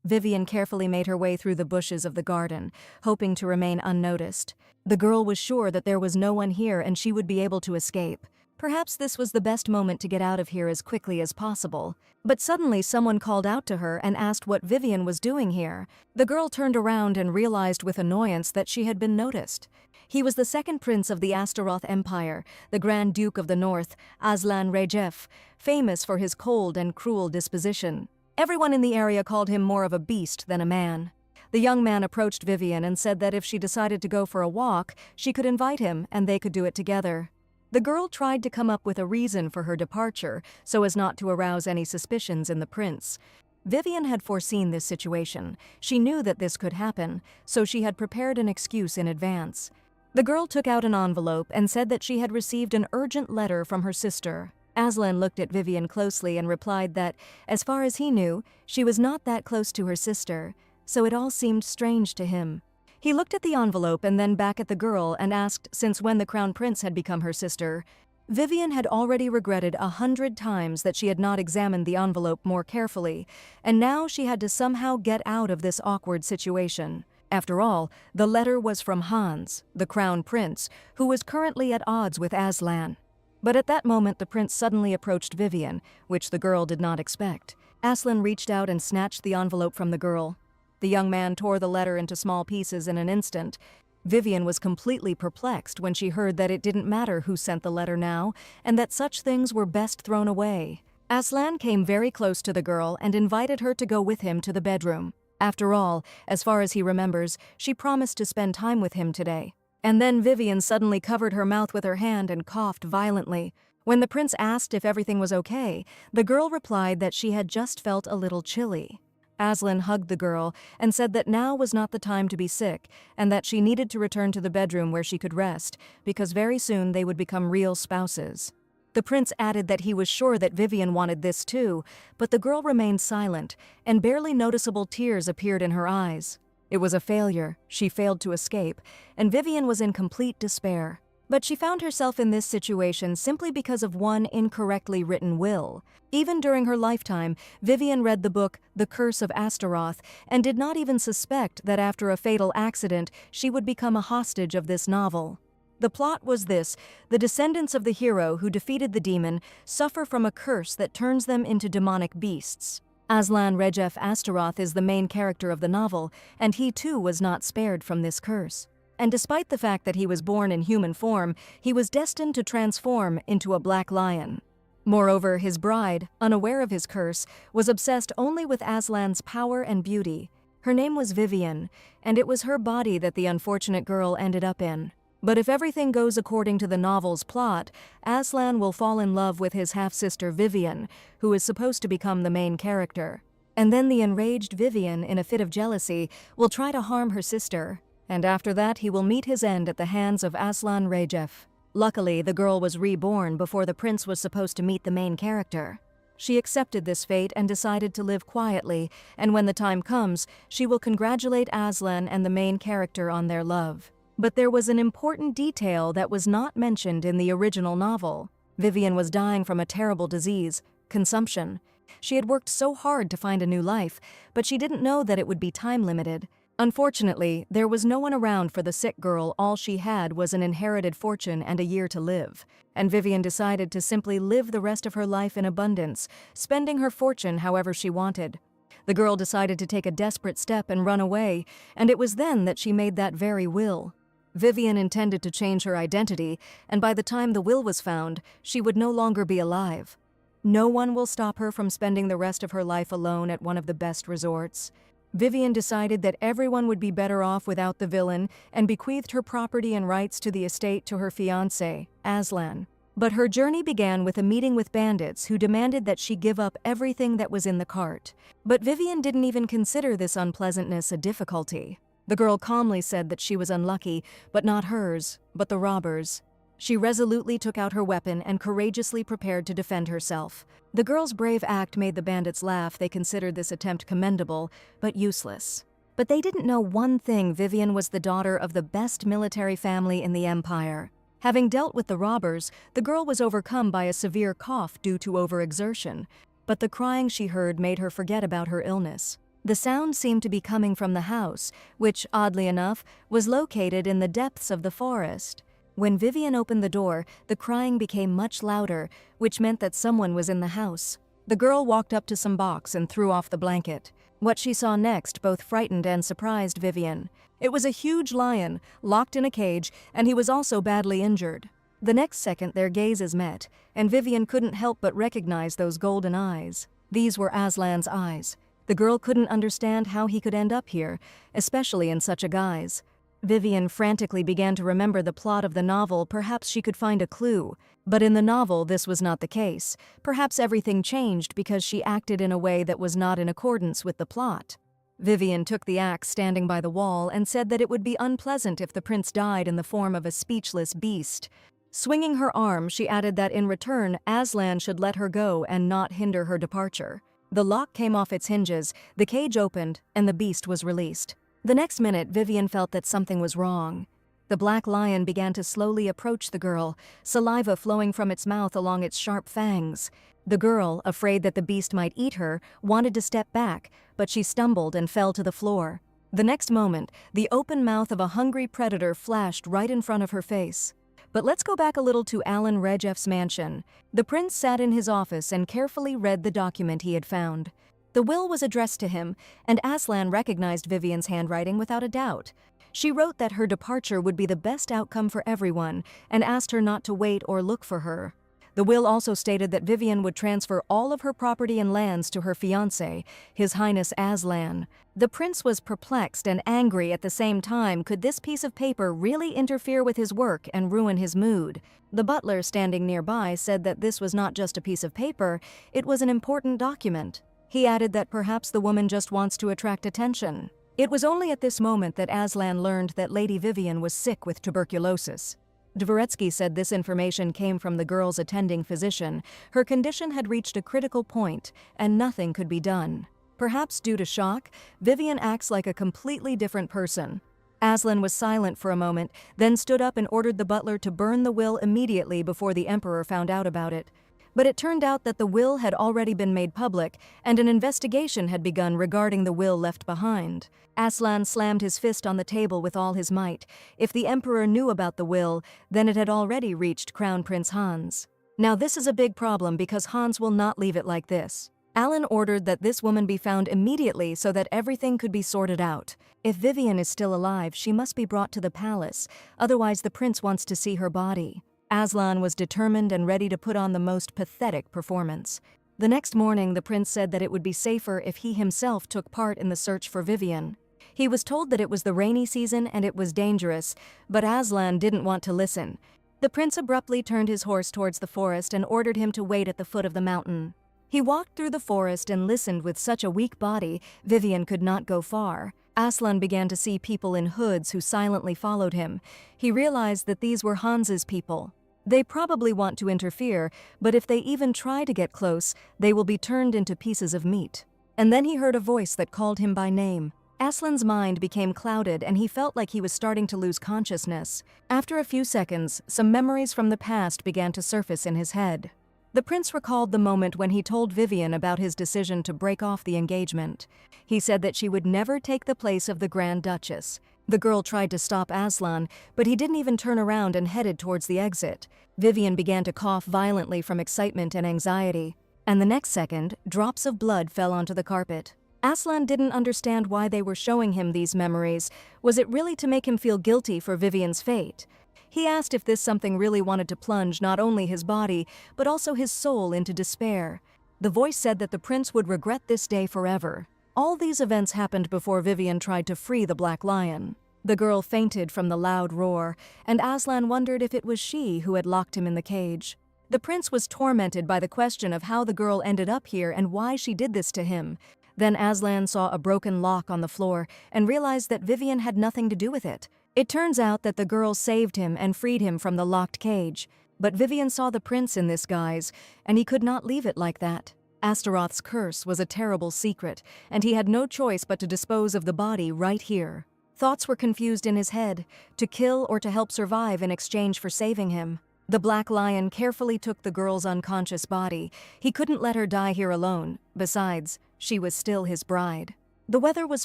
Vivian carefully made her way through the bushes of the garden, hoping to remain unnoticed. The girl was sure that there was no one here and she would be able to escape. Perhaps this was the best moment to get out of here as quickly as possible. But suddenly someone called out to her and asked what Vivian was doing here. The girl turned around and realized with annoyance that she had been noticed. He was the second prince of the Astaroth Empire, the Grand Duke of the North, Aslan Rejef, famous for his cold and cruel disposition. Everyone in the area called him more of a beast than a man. The young man approached Vivian and said that if she decided to go for a walk, she could invite him and they could do it together. The girl tried to come up with a reason for her departure so as not to arouse any suspicions in the prince. Vivian had foreseen this situation. She knew that this could happen, so she had prepared an excuse in advance. The girl took out an envelope and said that she had received an urgent letter from her sister. Aslan looked at Vivian closely and replied that, as far as he knew, she was not that close to her sister, so it all seemed strange to him. He looked at the envelope and then back at the girl and asked since when the crown prince had become her sister. Vivian had already regretted 100 times that she had not examined the envelope more carefully, and now she had to somehow get out of this awkward situation. After all, the letter was from Hans, the crown prince, who was currently at odds with Aslan. But at that moment the prince suddenly approached Vivian, which the girl did not expect. Aslan reached out and snatched the envelope from the girl. The young man tore the letter into small pieces in an instant. Vivian was completely perplexed when she heard that it didn't matter who sent the letter now, and that such things were best thrown away. Aslan came very close to the girl and invited her to go with him to the bedroom. After all, as far as he remembers, she promised to spend time with him today. And then Vivian suddenly covered her mouth with her hand and coughed violently. When the prince asked if everything was okay, the girl replied that she had just felt a little chilly. Aslan hugged the girl and said that now was not the time to be sick and that she needed to return to the bedroom where she could rest, because very soon they would become real spouses. The prince added that he was sure that Vivian wanted this too, but the girl remained silent, and barely noticeable tears appeared in her eyes. It was a failure. She failed to escape, and Vivian was in complete despair. But she found herself in this situation simply because of one incorrectly written will. Even during her lifetime, Vivian read the book The Curse of Astaroth and did not even suspect that after a fatal accident she would become a hostage of this novel. The plot was this: the descendants of the hero who defeated the demon suffer from a curse that turns them into demonic beasts. Aslan Rejef Astaroth is the main character of the novel, and he too was not spared from this curse. And despite the fact that he was born in human form, he was destined to transform into a black lion. Moreover, his bride, unaware of his curse, was obsessed only with Aslan's power and beauty. Her name was Vivian, and it was her body that the unfortunate girl ended up in. But if everything goes according to the novel's plot, Aslan will fall in love with his half-sister Vivian, who is supposed to become the main character. And then the enraged Vivian, in a fit of jealousy, will try to harm her sister. And after that he will meet his end at the hands of Aslan Rejef. Luckily, the girl was reborn before the prince was supposed to meet the main character. She accepted this fate and decided to live quietly, and when the time comes, she will congratulate Aslan and the main character on their love. But there was an important detail that was not mentioned in the original novel. Vivian was dying from a terrible disease, consumption. She had worked so hard to find a new life, but she didn't know that it would be time-limited. Unfortunately, there was no one around for the sick girl. All she had was an inherited fortune and a year to live. And Vivian decided to simply live the rest of her life in abundance, spending her fortune however she wanted. The girl decided to take a desperate step and run away, and it was then that she made that very will. Vivian intended to change her identity, and by the time the will was found, she would no longer be alive. No one will stop her from spending the rest of her life alone at one of the best resorts. Vivian decided that everyone would be better off without the villain and bequeathed her property and rights to the estate to her fiancé, Aslan. But her journey began with a meeting with bandits who demanded that she give up everything that was in the cart. But Vivian didn't even consider this unpleasantness a difficulty. The girl calmly said that she was unlucky, but not hers, but the robbers. She resolutely took out her weapon and courageously prepared to defend herself. The girl's brave act made the bandits laugh. They considered this attempt commendable, but useless. But they didn't know one thing: Vivian was the daughter of the best military family in the empire. Having dealt with the robbers, the girl was overcome by a severe cough due to overexertion, but the crying she heard made her forget about her illness. The sound seemed to be coming from the house, which, oddly enough, was located in the depths of the forest. When Vivian opened the door, the crying became much louder, which meant that someone was in the house. The girl walked up to some box and threw off the blanket. What she saw next both frightened and surprised Vivian. It was a huge lion, locked in a cage, and he was also badly injured. The next second their gazes met, and Vivian couldn't help but recognize those golden eyes. These were Aslan's eyes. The girl couldn't understand how he could end up here, especially in such a guise. Vivian frantically began to remember the plot of the novel. Perhaps she could find a clue. But in the novel, this was not the case. Perhaps everything changed because she acted in a way that was not in accordance with the plot. Vivian took the axe standing by the wall and said that it would be unpleasant if the prince died in the form of a speechless beast. Swinging her arm, she added that in return, Aslan should let her go and not hinder her departure. The lock came off its hinges, the cage opened, and the beast was released. The next minute, Vivian felt that something was wrong. The black lion began to slowly approach the girl, saliva flowing from its mouth along its sharp fangs. The girl, afraid that the beast might eat her, wanted to step back, but she stumbled and fell to the floor. The next moment, the open mouth of a hungry predator flashed right in front of her face. But let's go back a little to Alan Rejeff's mansion. The prince sat in his office and carefully read the document he had found. The will was addressed to him, and Aslan recognized Vivian's handwriting without a doubt. She wrote that her departure would be the best outcome for everyone, and asked her not to wait or look for her. The will also stated that Vivian would transfer all of her property and lands to her fiancé, His Highness Aslan. The prince was perplexed and angry at the same time. Could this piece of paper really interfere with his work and ruin his mood? The butler standing nearby said that this was not just a piece of paper, it was an important document. He added that perhaps the woman just wants to attract attention. It was only at this moment that Aslan learned that Lady Vivian was sick with tuberculosis. Dvoretsky said this information came from the girl's attending physician. Her condition had reached a critical point, and nothing could be done. Perhaps due to shock, Vivian acts like a completely different person. Aslan was silent for a moment, then stood up and ordered the butler to burn the will immediately before the emperor found out about it. But it turned out that the will had already been made public, and an investigation had begun regarding the will left behind. Aslan slammed his fist on the table with all his might. If the emperor knew about the will, then it had already reached Crown Prince Hans. Now this is a big problem because Hans will not leave it like this. Alan ordered that this woman be found immediately so that everything could be sorted out. If Vivian is still alive, she must be brought to the palace, otherwise the prince wants to see her body. Aslan was determined and ready to put on the most pathetic performance. The next morning, the prince said that it would be safer if he himself took part in the search for Vivian. He was told that it was the rainy season and it was dangerous, but Aslan didn't want to listen. The prince abruptly turned his horse towards the forest and ordered him to wait at the foot of the mountain. He walked through the forest and listened. With such a weak body, Vivian could not go far. Aslan began to see people in hoods who silently followed him. He realized that these were Hans's people. They probably want to interfere, but if they even try to get close, they will be turned into pieces of meat. And then he heard a voice that called him by name. Aslan's mind became clouded and he felt like he was starting to lose consciousness. After a few seconds, some memories from the past began to surface in his head. The prince recalled the moment when he told Vivian about his decision to break off the engagement. He said that she would never take the place of the Grand Duchess. The girl tried to stop Aslan, but he didn't even turn around and headed towards the exit. Vivian began to cough violently from excitement and anxiety, and the next second, drops of blood fell onto the carpet. Aslan didn't understand why they were showing him these memories. Was it really to make him feel guilty for Vivian's fate? He asked if this something really wanted to plunge not only his body, but also his soul into despair. The voice said that the prince would regret this day forever. All these events happened before Vivian tried to free the Black Lion. The girl fainted from the loud roar, and Aslan wondered if it was she who had locked him in the cage. The prince was tormented by the question of how the girl ended up here and why she did this to him. Then Aslan saw a broken lock on the floor and realized that Vivian had nothing to do with it. It turns out that the girl saved him and freed him from the locked cage. But Vivian saw the prince in this guise, and he could not leave it like that. Astaroth's curse was a terrible secret, and he had no choice but to dispose of the body right here. Thoughts were confused in his head, to kill or to help survive in exchange for saving him. The Black Lion carefully took the girl's unconscious body. He couldn't let her die here alone. Besides, she was still his bride. The weather was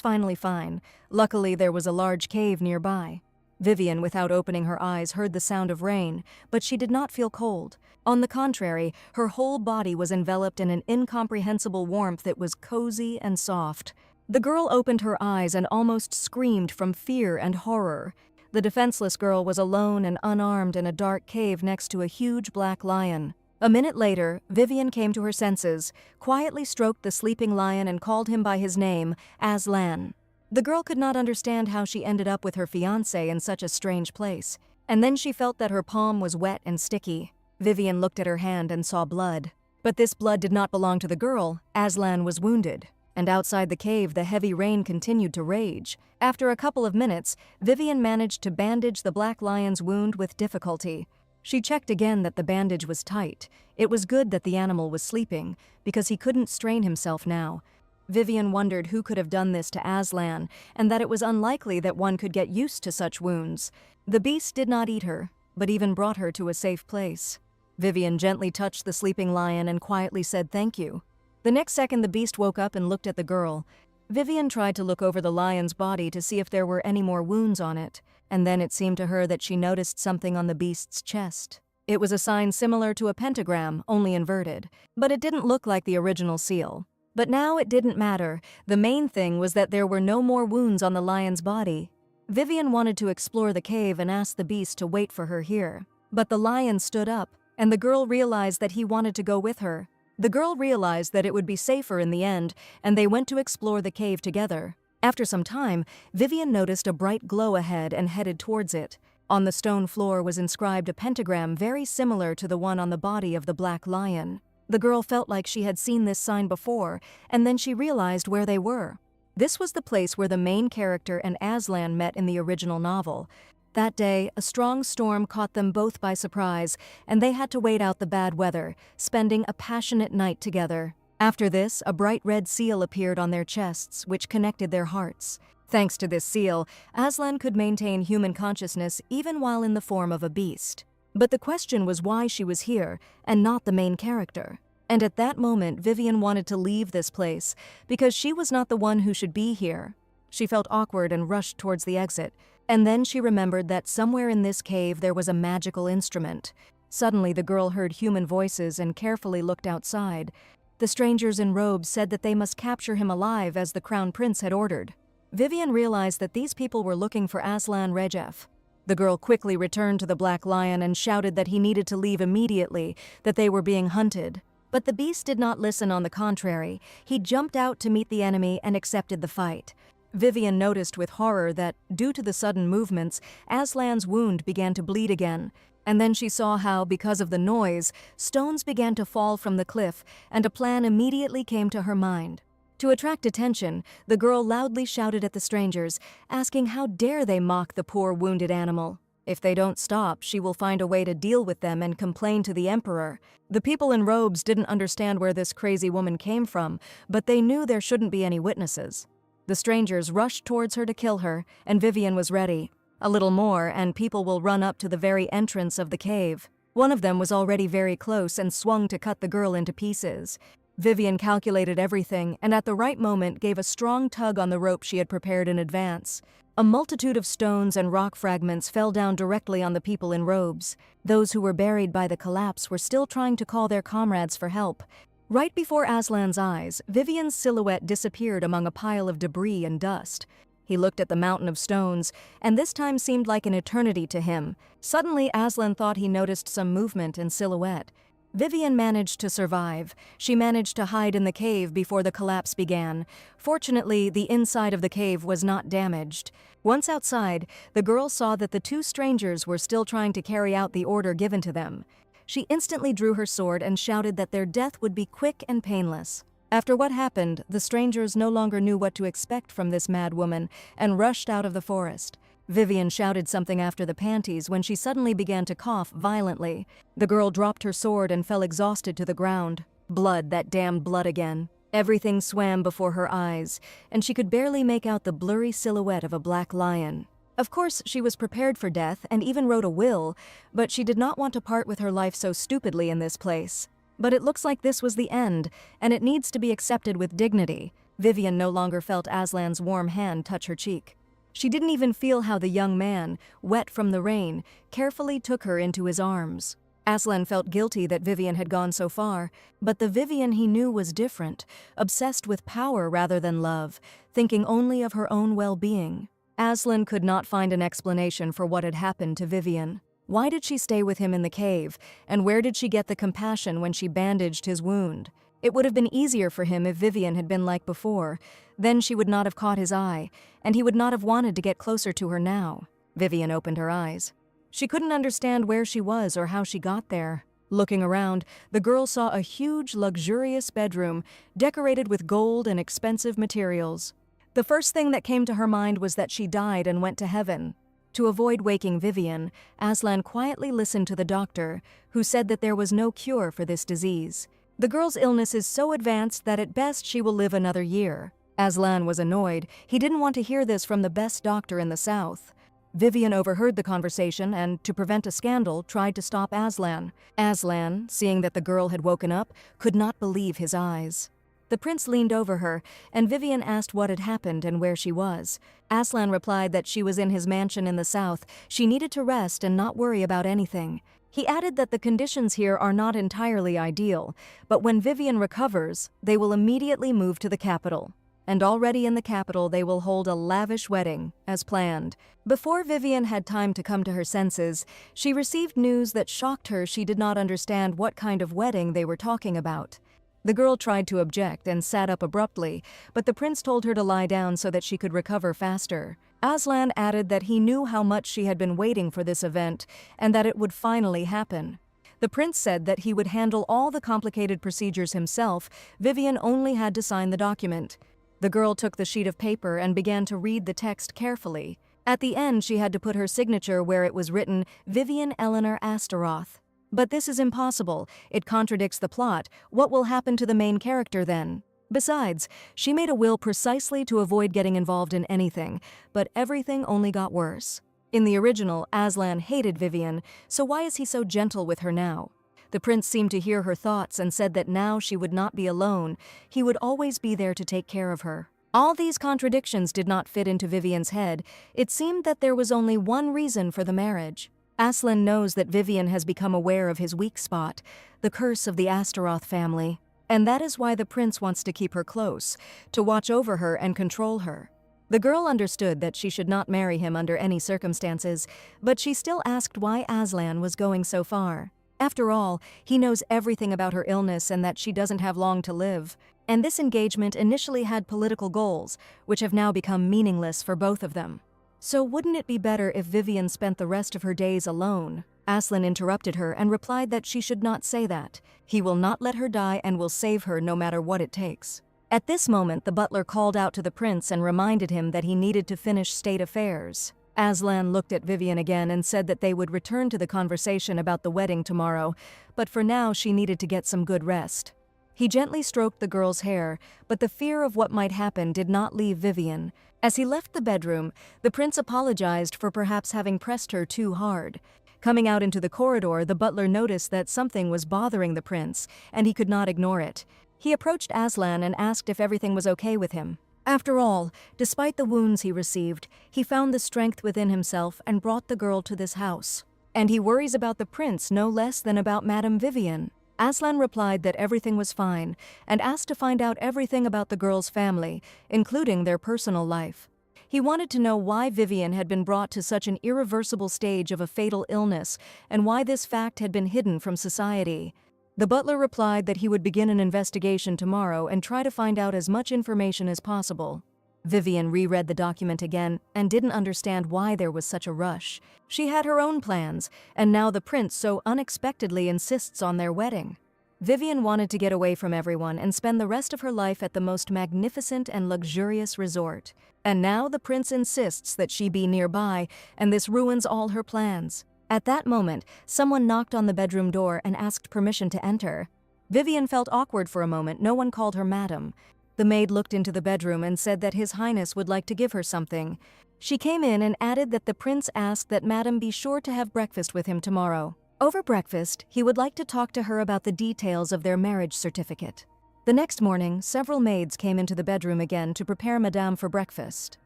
finally fine. Luckily, there was a large cave nearby. Vivian, without opening her eyes, heard the sound of rain, but she did not feel cold. On the contrary, her whole body was enveloped in an incomprehensible warmth that was cozy and soft. The girl opened her eyes and almost screamed from fear and horror. The defenseless girl was alone and unarmed in a dark cave next to a huge black lion. A minute later, Vivian came to her senses, quietly stroked the sleeping lion and called him by his name, Aslan. The girl could not understand how she ended up with her fiancé in such a strange place. And then she felt that her palm was wet and sticky. Vivian looked at her hand and saw blood. But this blood did not belong to the girl. Aslan was wounded. And outside the cave, the heavy rain continued to rage. After a couple of minutes, Vivian managed to bandage the black lion's wound with difficulty. She checked again that the bandage was tight. It was good that the animal was sleeping, because he couldn't strain himself now. Vivian wondered who could have done this to Aslan, and that it was unlikely that one could get used to such wounds. The beast did not eat her, but even brought her to a safe place. Vivian gently touched the sleeping lion and quietly said thank you. The next second, the beast woke up and looked at the girl. Vivian tried to look over the lion's body to see if there were any more wounds on it, and then it seemed to her that she noticed something on the beast's chest. It was a sign similar to a pentagram, only inverted, but it didn't look like the original seal. But now it didn't matter. The main thing was that there were no more wounds on the lion's body. Vivian wanted to explore the cave and ask the beast to wait for her here. But the lion stood up, and the girl realized that he wanted to go with her. The girl realized that it would be safer in the end, and they went to explore the cave together. After some time, Vivian noticed a bright glow ahead and headed towards it. On the stone floor was inscribed a pentagram very similar to the one on the body of the black lion. The girl felt like she had seen this sign before, and then she realized where they were. This was the place where the main character and Aslan met in the original novel. That day, a strong storm caught them both by surprise, and they had to wait out the bad weather, spending a passionate night together. After this, a bright red seal appeared on their chests, which connected their hearts. Thanks to this seal, Aslan could maintain human consciousness even while in the form of a beast. But the question was why she was here, and not the main character. And at that moment, Vivian wanted to leave this place, because she was not the one who should be here. She felt awkward and rushed towards the exit, and then she remembered that somewhere in this cave there was a magical instrument. Suddenly, the girl heard human voices and carefully looked outside. The strangers in robes said that they must capture him alive as the crown prince had ordered. Vivian realized that these people were looking for Aslan Rejef. The girl quickly returned to the black lion and shouted that he needed to leave immediately, that they were being hunted. But the beast did not listen. On the contrary, he jumped out to meet the enemy and accepted the fight. Vivian noticed with horror that, due to the sudden movements, Aslan's wound began to bleed again. And then she saw how, because of the noise, stones began to fall from the cliff, and a plan immediately came to her mind. To attract attention, the girl loudly shouted at the strangers, asking how dare they mock the poor wounded animal. If they don't stop, she will find a way to deal with them and complain to the emperor. The people in robes didn't understand where this crazy woman came from, but they knew there shouldn't be any witnesses. The strangers rushed towards her to kill her, and Vivian was ready. A little more, and people will run up to the very entrance of the cave. One of them was already very close and swung to cut the girl into pieces. Vivian calculated everything, and at the right moment gave a strong tug on the rope she had prepared in advance. A multitude of stones and rock fragments fell down directly on the people in robes. Those who were buried by the collapse were still trying to call their comrades for help. Right before Aslan's eyes, Vivian's silhouette disappeared among a pile of debris and dust. He looked at the mountain of stones, and this time seemed like an eternity to him. Suddenly, Aslan thought he noticed some movement in silhouette. Vivian managed to survive. She managed to hide in the cave before the collapse began. Fortunately, the inside of the cave was not damaged. Once outside, the girl saw that the two strangers were still trying to carry out the order given to them. She instantly drew her sword and shouted that their death would be quick and painless. After what happened, the strangers no longer knew what to expect from this mad woman and rushed out of the forest. Vivian shouted something after the panties when she suddenly began to cough violently. The girl dropped her sword and fell exhausted to the ground. Blood, that damned blood again. Everything swam before her eyes, and she could barely make out the blurry silhouette of a black lion. Of course, she was prepared for death and even wrote a will, but she did not want to part with her life so stupidly in this place. But it looks like this was the end, and it needs to be accepted with dignity. Vivian no longer felt Aslan's warm hand touch her cheek. She didn't even feel how the young man, wet from the rain, carefully took her into his arms. Aslan felt guilty that Vivian had gone so far, but the Vivian he knew was different, obsessed with power rather than love, thinking only of her own well-being. Aslan could not find an explanation for what had happened to Vivian. Why did she stay with him in the cave, and where did she get the compassion when she bandaged his wound? It would have been easier for him if Vivian had been like before. Then she would not have caught his eye, and he would not have wanted to get closer to her now. Vivian opened her eyes. She couldn't understand where she was or how she got there. Looking around, the girl saw a huge, luxurious bedroom, decorated with gold and expensive materials. The first thing that came to her mind was that she died and went to heaven. To avoid waking Vivian, Aslan quietly listened to the doctor, who said that there was no cure for this disease. The girl's illness is so advanced that at best she will live another year. Aslan was annoyed. He didn't want to hear this from the best doctor in the south. Vivian overheard the conversation and, to prevent a scandal, tried to stop Aslan. Aslan, seeing that the girl had woken up, could not believe his eyes. The prince leaned over her, and Vivian asked what had happened and where she was. Aslan replied that she was in his mansion in the south. She needed to rest and not worry about anything. He added that the conditions here are not entirely ideal, but when Vivian recovers, they will immediately move to the capital. And already in the capital they will hold a lavish wedding, as planned. Before Vivian had time to come to her senses, she received news that shocked her. She did not understand what kind of wedding they were talking about. The girl tried to object and sat up abruptly, but the prince told her to lie down so that she could recover faster. Aslan added that he knew how much she had been waiting for this event, and that it would finally happen. The prince said that he would handle all the complicated procedures himself. Vivian only had to sign the document. The girl took the sheet of paper and began to read the text carefully. At the end, she had to put her signature where it was written, Vivian Eleanor Astaroth. But this is impossible. It contradicts the plot. What will happen to the main character then? Besides, she made a will precisely to avoid getting involved in anything, but everything only got worse. In the original, Aslan hated Vivian, so why is he so gentle with her now? The prince seemed to hear her thoughts and said that now she would not be alone. He would always be there to take care of her. All these contradictions did not fit into Vivian's head. It seemed that there was only one reason for the marriage. Aslan knows that Vivian has become aware of his weak spot, the curse of the Astaroth family. And that is why the prince wants to keep her close, to watch over her and control her. The girl understood that she should not marry him under any circumstances, but she still asked why Aslan was going so far. After all, he knows everything about her illness and that she doesn't have long to live. And this engagement initially had political goals, which have now become meaningless for both of them. So wouldn't it be better if Vivian spent the rest of her days alone? Aslan interrupted her and replied that she should not say that. He will not let her die and will save her no matter what it takes. At this moment, the butler called out to the prince and reminded him that he needed to finish state affairs. Aslan looked at Vivian again and said that they would return to the conversation about the wedding tomorrow, but for now she needed to get some good rest. He gently stroked the girl's hair, but the fear of what might happen did not leave Vivian. As he left the bedroom, the prince apologized for perhaps having pressed her too hard. Coming out into the corridor, the butler noticed that something was bothering the prince, and he could not ignore it. He approached Aslan and asked if everything was okay with him. After all, despite the wounds he received, he found the strength within himself and brought the girl to this house. And he worries about the prince no less than about Madame Vivian. Aslan replied that everything was fine and asked to find out everything about the girl's family, including their personal life. He wanted to know why Vivian had been brought to such an irreversible stage of a fatal illness and why this fact had been hidden from society. The butler replied that he would begin an investigation tomorrow and try to find out as much information as possible. Vivian reread the document again and didn't understand why there was such a rush. She had her own plans, and now the prince so unexpectedly insists on their wedding. Vivian wanted to get away from everyone and spend the rest of her life at the most magnificent and luxurious resort. And now the prince insists that she be nearby, and this ruins all her plans. At that moment, someone knocked on the bedroom door and asked permission to enter. Vivian felt awkward for a moment. No one called her madam. The maid looked into the bedroom and said that His Highness would like to give her something. She came in and added that the prince asked that Madam be sure to have breakfast with him tomorrow. Over breakfast, he would like to talk to her about the details of their marriage certificate. The next morning, several maids came into the bedroom again to prepare Madame for breakfast.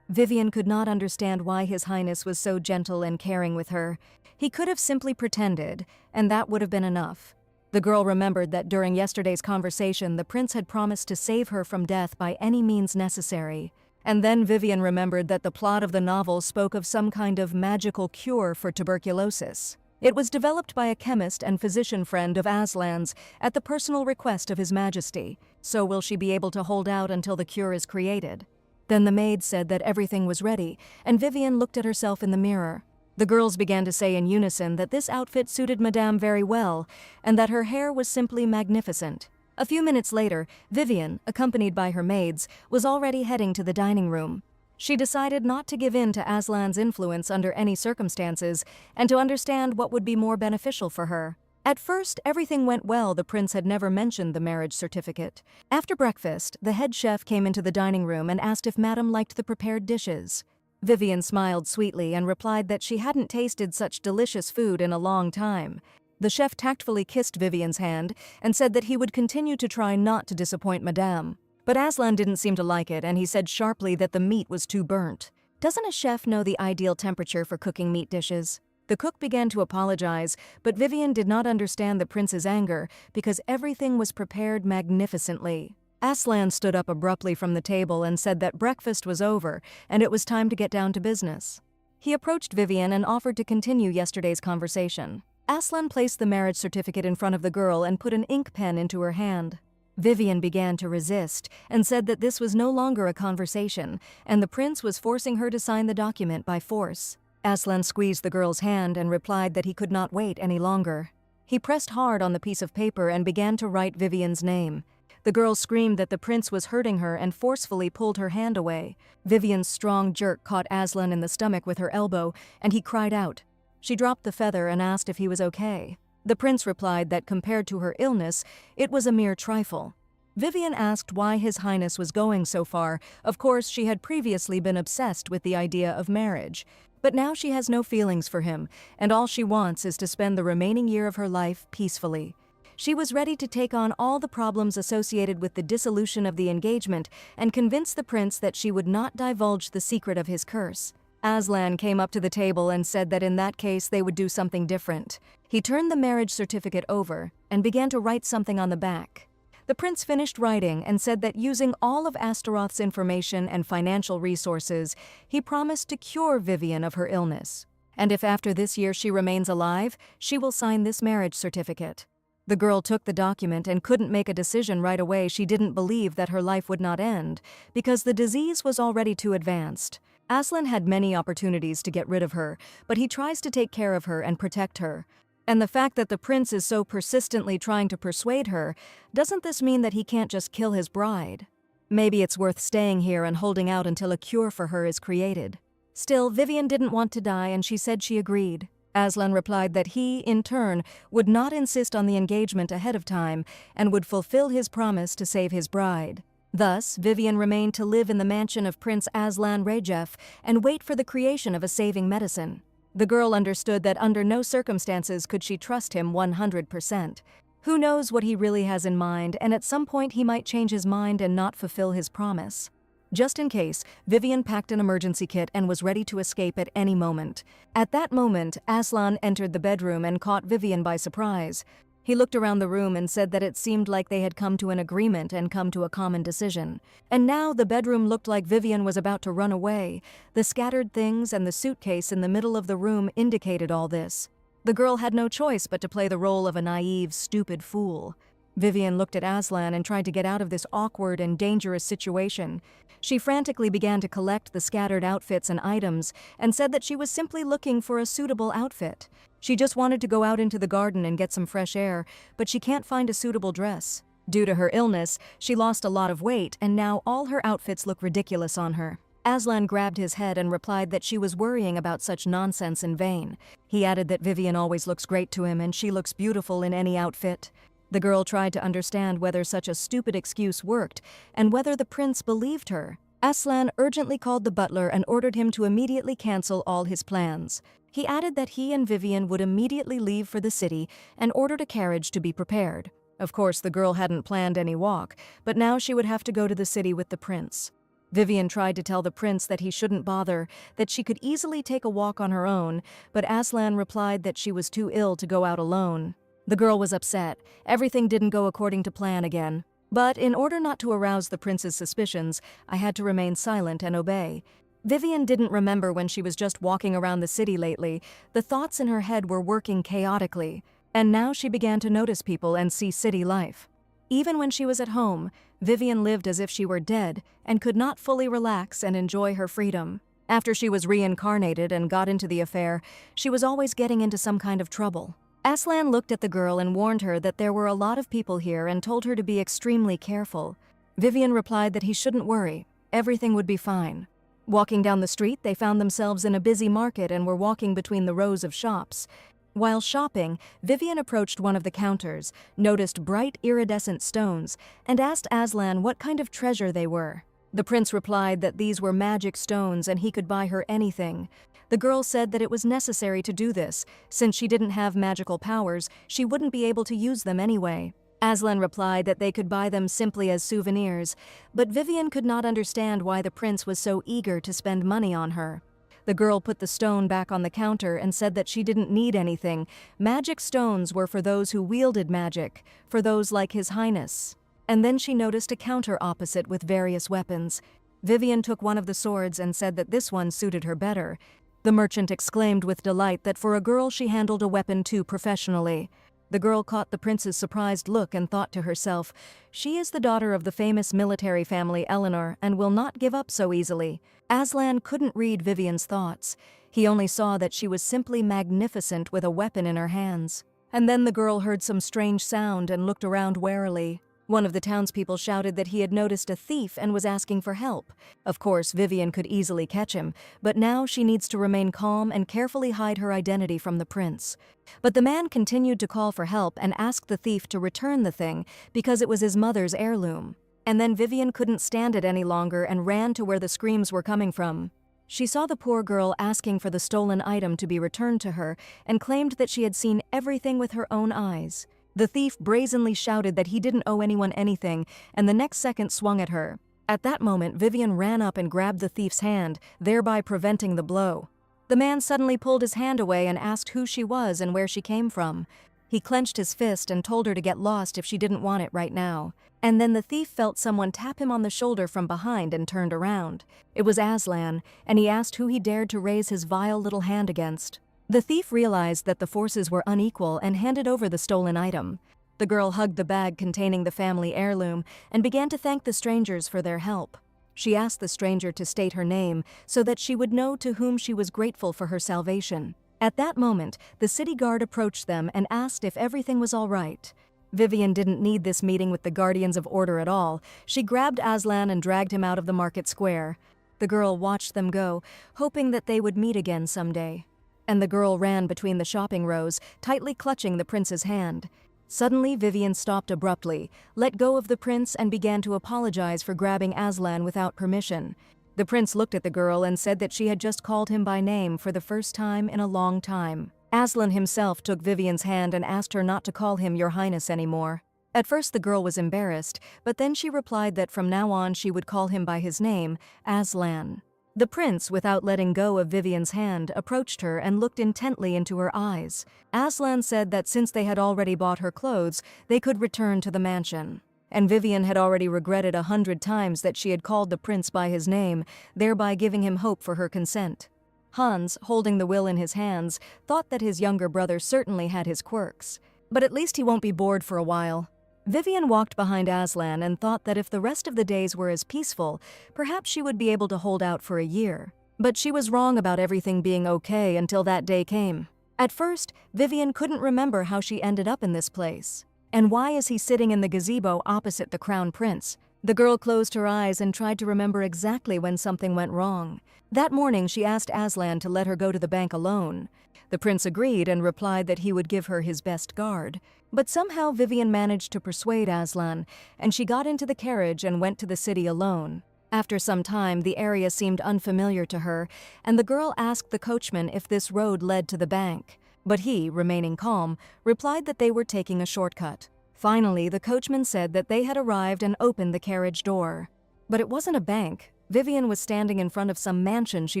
Vivian could not understand why His Highness was so gentle and caring with her. He could have simply pretended, and that would have been enough. The girl remembered that during yesterday's conversation the prince had promised to save her from death by any means necessary. And then Vivian remembered that the plot of the novel spoke of some kind of magical cure for tuberculosis. It was developed by a chemist and physician friend of Aslan's at the personal request of His Majesty. So will she be able to hold out until the cure is created? Then the maid said that everything was ready, and Vivian looked at herself in the mirror. The girls began to say in unison that this outfit suited Madame very well, and that her hair was simply magnificent. A few minutes later, Vivian, accompanied by her maids, was already heading to the dining room. She decided not to give in to Aslan's influence under any circumstances, and to understand what would be more beneficial for her. At first, everything went well. The prince had never mentioned the marriage certificate. After breakfast, the head chef came into the dining room and asked if Madame liked the prepared dishes. Vivian smiled sweetly and replied that she hadn't tasted such delicious food in a long time. The chef tactfully kissed Vivian's hand and said that he would continue to try not to disappoint Madame. But Aslan didn't seem to like it, and he said sharply that the meat was too burnt. Doesn't a chef know the ideal temperature for cooking meat dishes? The cook began to apologize, but Vivian did not understand the prince's anger because everything was prepared magnificently. Aslan stood up abruptly from the table and said that breakfast was over and it was time to get down to business. He approached Vivian and offered to continue yesterday's conversation. Aslan placed the marriage certificate in front of the girl and put an ink pen into her hand. Vivian began to resist and said that this was no longer a conversation, and the prince was forcing her to sign the document by force. Aslan squeezed the girl's hand and replied that he could not wait any longer. He pressed hard on the piece of paper and began to write Vivian's name. The girl screamed that the prince was hurting her and forcefully pulled her hand away. Vivian's strong jerk caught Aslan in the stomach with her elbow, and he cried out. She dropped the feather and asked if he was okay. The prince replied that compared to her illness, it was a mere trifle. Vivian asked why His Highness was going so far. Of course, she had previously been obsessed with the idea of marriage. But now she has no feelings for him, and all she wants is to spend the remaining year of her life peacefully. She was ready to take on all the problems associated with the dissolution of the engagement and convince the prince that she would not divulge the secret of his curse. Aslan came up to the table and said that in that case they would do something different. He turned the marriage certificate over and began to write something on the back. The prince finished writing and said that using all of Astaroth's information and financial resources, he promised to cure Vivian of her illness. And if after this year she remains alive, she will sign this marriage certificate. The girl took the document and couldn't make a decision right away. She didn't believe that her life would not end, because the disease was already too advanced. Aslan had many opportunities to get rid of her, but he tries to take care of her and protect her. And the fact that the prince is so persistently trying to persuade her, doesn't this mean that he can't just kill his bride? Maybe it's worth staying here and holding out until a cure for her is created. Still, Vivian didn't want to die, and she said she agreed. Aslan replied that he, in turn, would not insist on the engagement ahead of time and would fulfill his promise to save his bride. Thus, Vivian remained to live in the mansion of Prince Aslan Rajef and wait for the creation of a saving medicine. The girl understood that under no circumstances could she trust him 100%. Who knows what he really has in mind, and at some point he might change his mind and not fulfill his promise. Just in case, Vivian packed an emergency kit and was ready to escape at any moment. At that moment, Aslan entered the bedroom and caught Vivian by surprise. He looked around the room and said that it seemed like they had come to an agreement and come to a common decision. And now the bedroom looked like Vivian was about to run away. The scattered things and the suitcase in the middle of the room indicated all this. The girl had no choice but to play the role of a naive, stupid fool. Vivian looked at Aslan and tried to get out of this awkward and dangerous situation. She frantically began to collect the scattered outfits and items and said that she was simply looking for a suitable outfit. She just wanted to go out into the garden and get some fresh air, but she can't find a suitable dress. Due to her illness, she lost a lot of weight, and now all her outfits look ridiculous on her. Aslan grabbed his head and replied that she was worrying about such nonsense in vain. He added that Vivian always looks great to him and she looks beautiful in any outfit. The girl tried to understand whether such a stupid excuse worked and whether the prince believed her. Aslan urgently called the butler and ordered him to immediately cancel all his plans. He added that he and Vivian would immediately leave for the city and ordered a carriage to be prepared. Of course, the girl hadn't planned any walk, but now she would have to go to the city with the prince. Vivian tried to tell the prince that he shouldn't bother, that she could easily take a walk on her own, but Aslan replied that she was too ill to go out alone. The girl was upset. Everything didn't go according to plan again. But in order not to arouse the prince's suspicions, I had to remain silent and obey. Vivian didn't remember when she was just walking around the city lately. The thoughts in her head were working chaotically, and now she began to notice people and see city life. Even when she was at home, Vivian lived as if she were dead and could not fully relax and enjoy her freedom. After she was reincarnated and got into the affair, she was always getting into some kind of trouble. Aslan looked at the girl and warned her that there were a lot of people here and told her to be extremely careful. Vivian replied that he shouldn't worry, everything would be fine. Walking down the street, they found themselves in a busy market and were walking between the rows of shops. While shopping, Vivian approached one of the counters, noticed bright iridescent stones, and asked Aslan what kind of treasure they were. The prince replied that these were magic stones and he could buy her anything. The girl said that it was necessary to do this. Since she didn't have magical powers, she wouldn't be able to use them anyway. Aslan replied that they could buy them simply as souvenirs, but Vivian could not understand why the prince was so eager to spend money on her. The girl put the stone back on the counter and said that she didn't need anything. Magic stones were for those who wielded magic, for those like His Highness. And then she noticed a counter opposite with various weapons. Vivian took one of the swords and said that this one suited her better. The merchant exclaimed with delight that for a girl she handled a weapon too professionally. The girl caught the prince's surprised look and thought to herself, "She is the daughter of the famous military family Eleanor and will not give up so easily." Aslan couldn't read Vivian's thoughts. He only saw that she was simply magnificent with a weapon in her hands. And then the girl heard some strange sound and looked around warily. One of the townspeople shouted that he had noticed a thief and was asking for help. Of course, Vivian could easily catch him, but now she needs to remain calm and carefully hide her identity from the prince. But the man continued to call for help and asked the thief to return the thing because it was his mother's heirloom. And then Vivian couldn't stand it any longer and ran to where the screams were coming from. She saw the poor girl asking for the stolen item to be returned to her and claimed that she had seen everything with her own eyes. The thief brazenly shouted that he didn't owe anyone anything, and the next second swung at her. At that moment, Vivian ran up and grabbed the thief's hand, thereby preventing the blow. The man suddenly pulled his hand away and asked who she was and where she came from. He clenched his fist and told her to get lost if she didn't want it right now. And then the thief felt someone tap him on the shoulder from behind and turned around. It was Aslan, and he asked who he dared to raise his vile little hand against. The thief realized that the forces were unequal and handed over the stolen item. The girl hugged the bag containing the family heirloom and began to thank the strangers for their help. She asked the stranger to state her name so that she would know to whom she was grateful for her salvation. At that moment, the city guard approached them and asked if everything was all right. Vivian didn't need this meeting with the guardians of order at all. She grabbed Aslan and dragged him out of the market square. The girl watched them go, hoping that they would meet again someday. And the girl ran between the shopping rows, tightly clutching the prince's hand. Suddenly, Vivian stopped abruptly, let go of the prince and began to apologize for grabbing Aslan without permission. The prince looked at the girl and said that she had just called him by name for the first time in a long time. Aslan himself took Vivian's hand and asked her not to call him Your Highness anymore. At first the girl was embarrassed, but then she replied that from now on she would call him by his name, Aslan. The prince, without letting go of Vivian's hand, approached her and looked intently into her eyes. Aslan said that since they had already bought her clothes, they could return to the mansion. And Vivian had already regretted 100 times that she had called the prince by his name, thereby giving him hope for her consent. Hans, holding the will in his hands, thought that his younger brother certainly had his quirks. But at least he won't be bored for a while. Vivian walked behind Aslan and thought that if the rest of the days were as peaceful, perhaps she would be able to hold out for a year. But she was wrong about everything being okay until that day came. At first, Vivian couldn't remember how she ended up in this place. And why is he sitting in the gazebo opposite the crown prince? The girl closed her eyes and tried to remember exactly when something went wrong. That morning, she asked Aslan to let her go to the bank alone. The prince agreed and replied that he would give her his best guard. But somehow Vivian managed to persuade Aslan, and she got into the carriage and went to the city alone. After some time, the area seemed unfamiliar to her, and the girl asked the coachman if this road led to the bank. But he, remaining calm, replied that they were taking a shortcut. Finally, the coachman said that they had arrived and opened the carriage door. But it wasn't a bank. Vivian was standing in front of some mansion she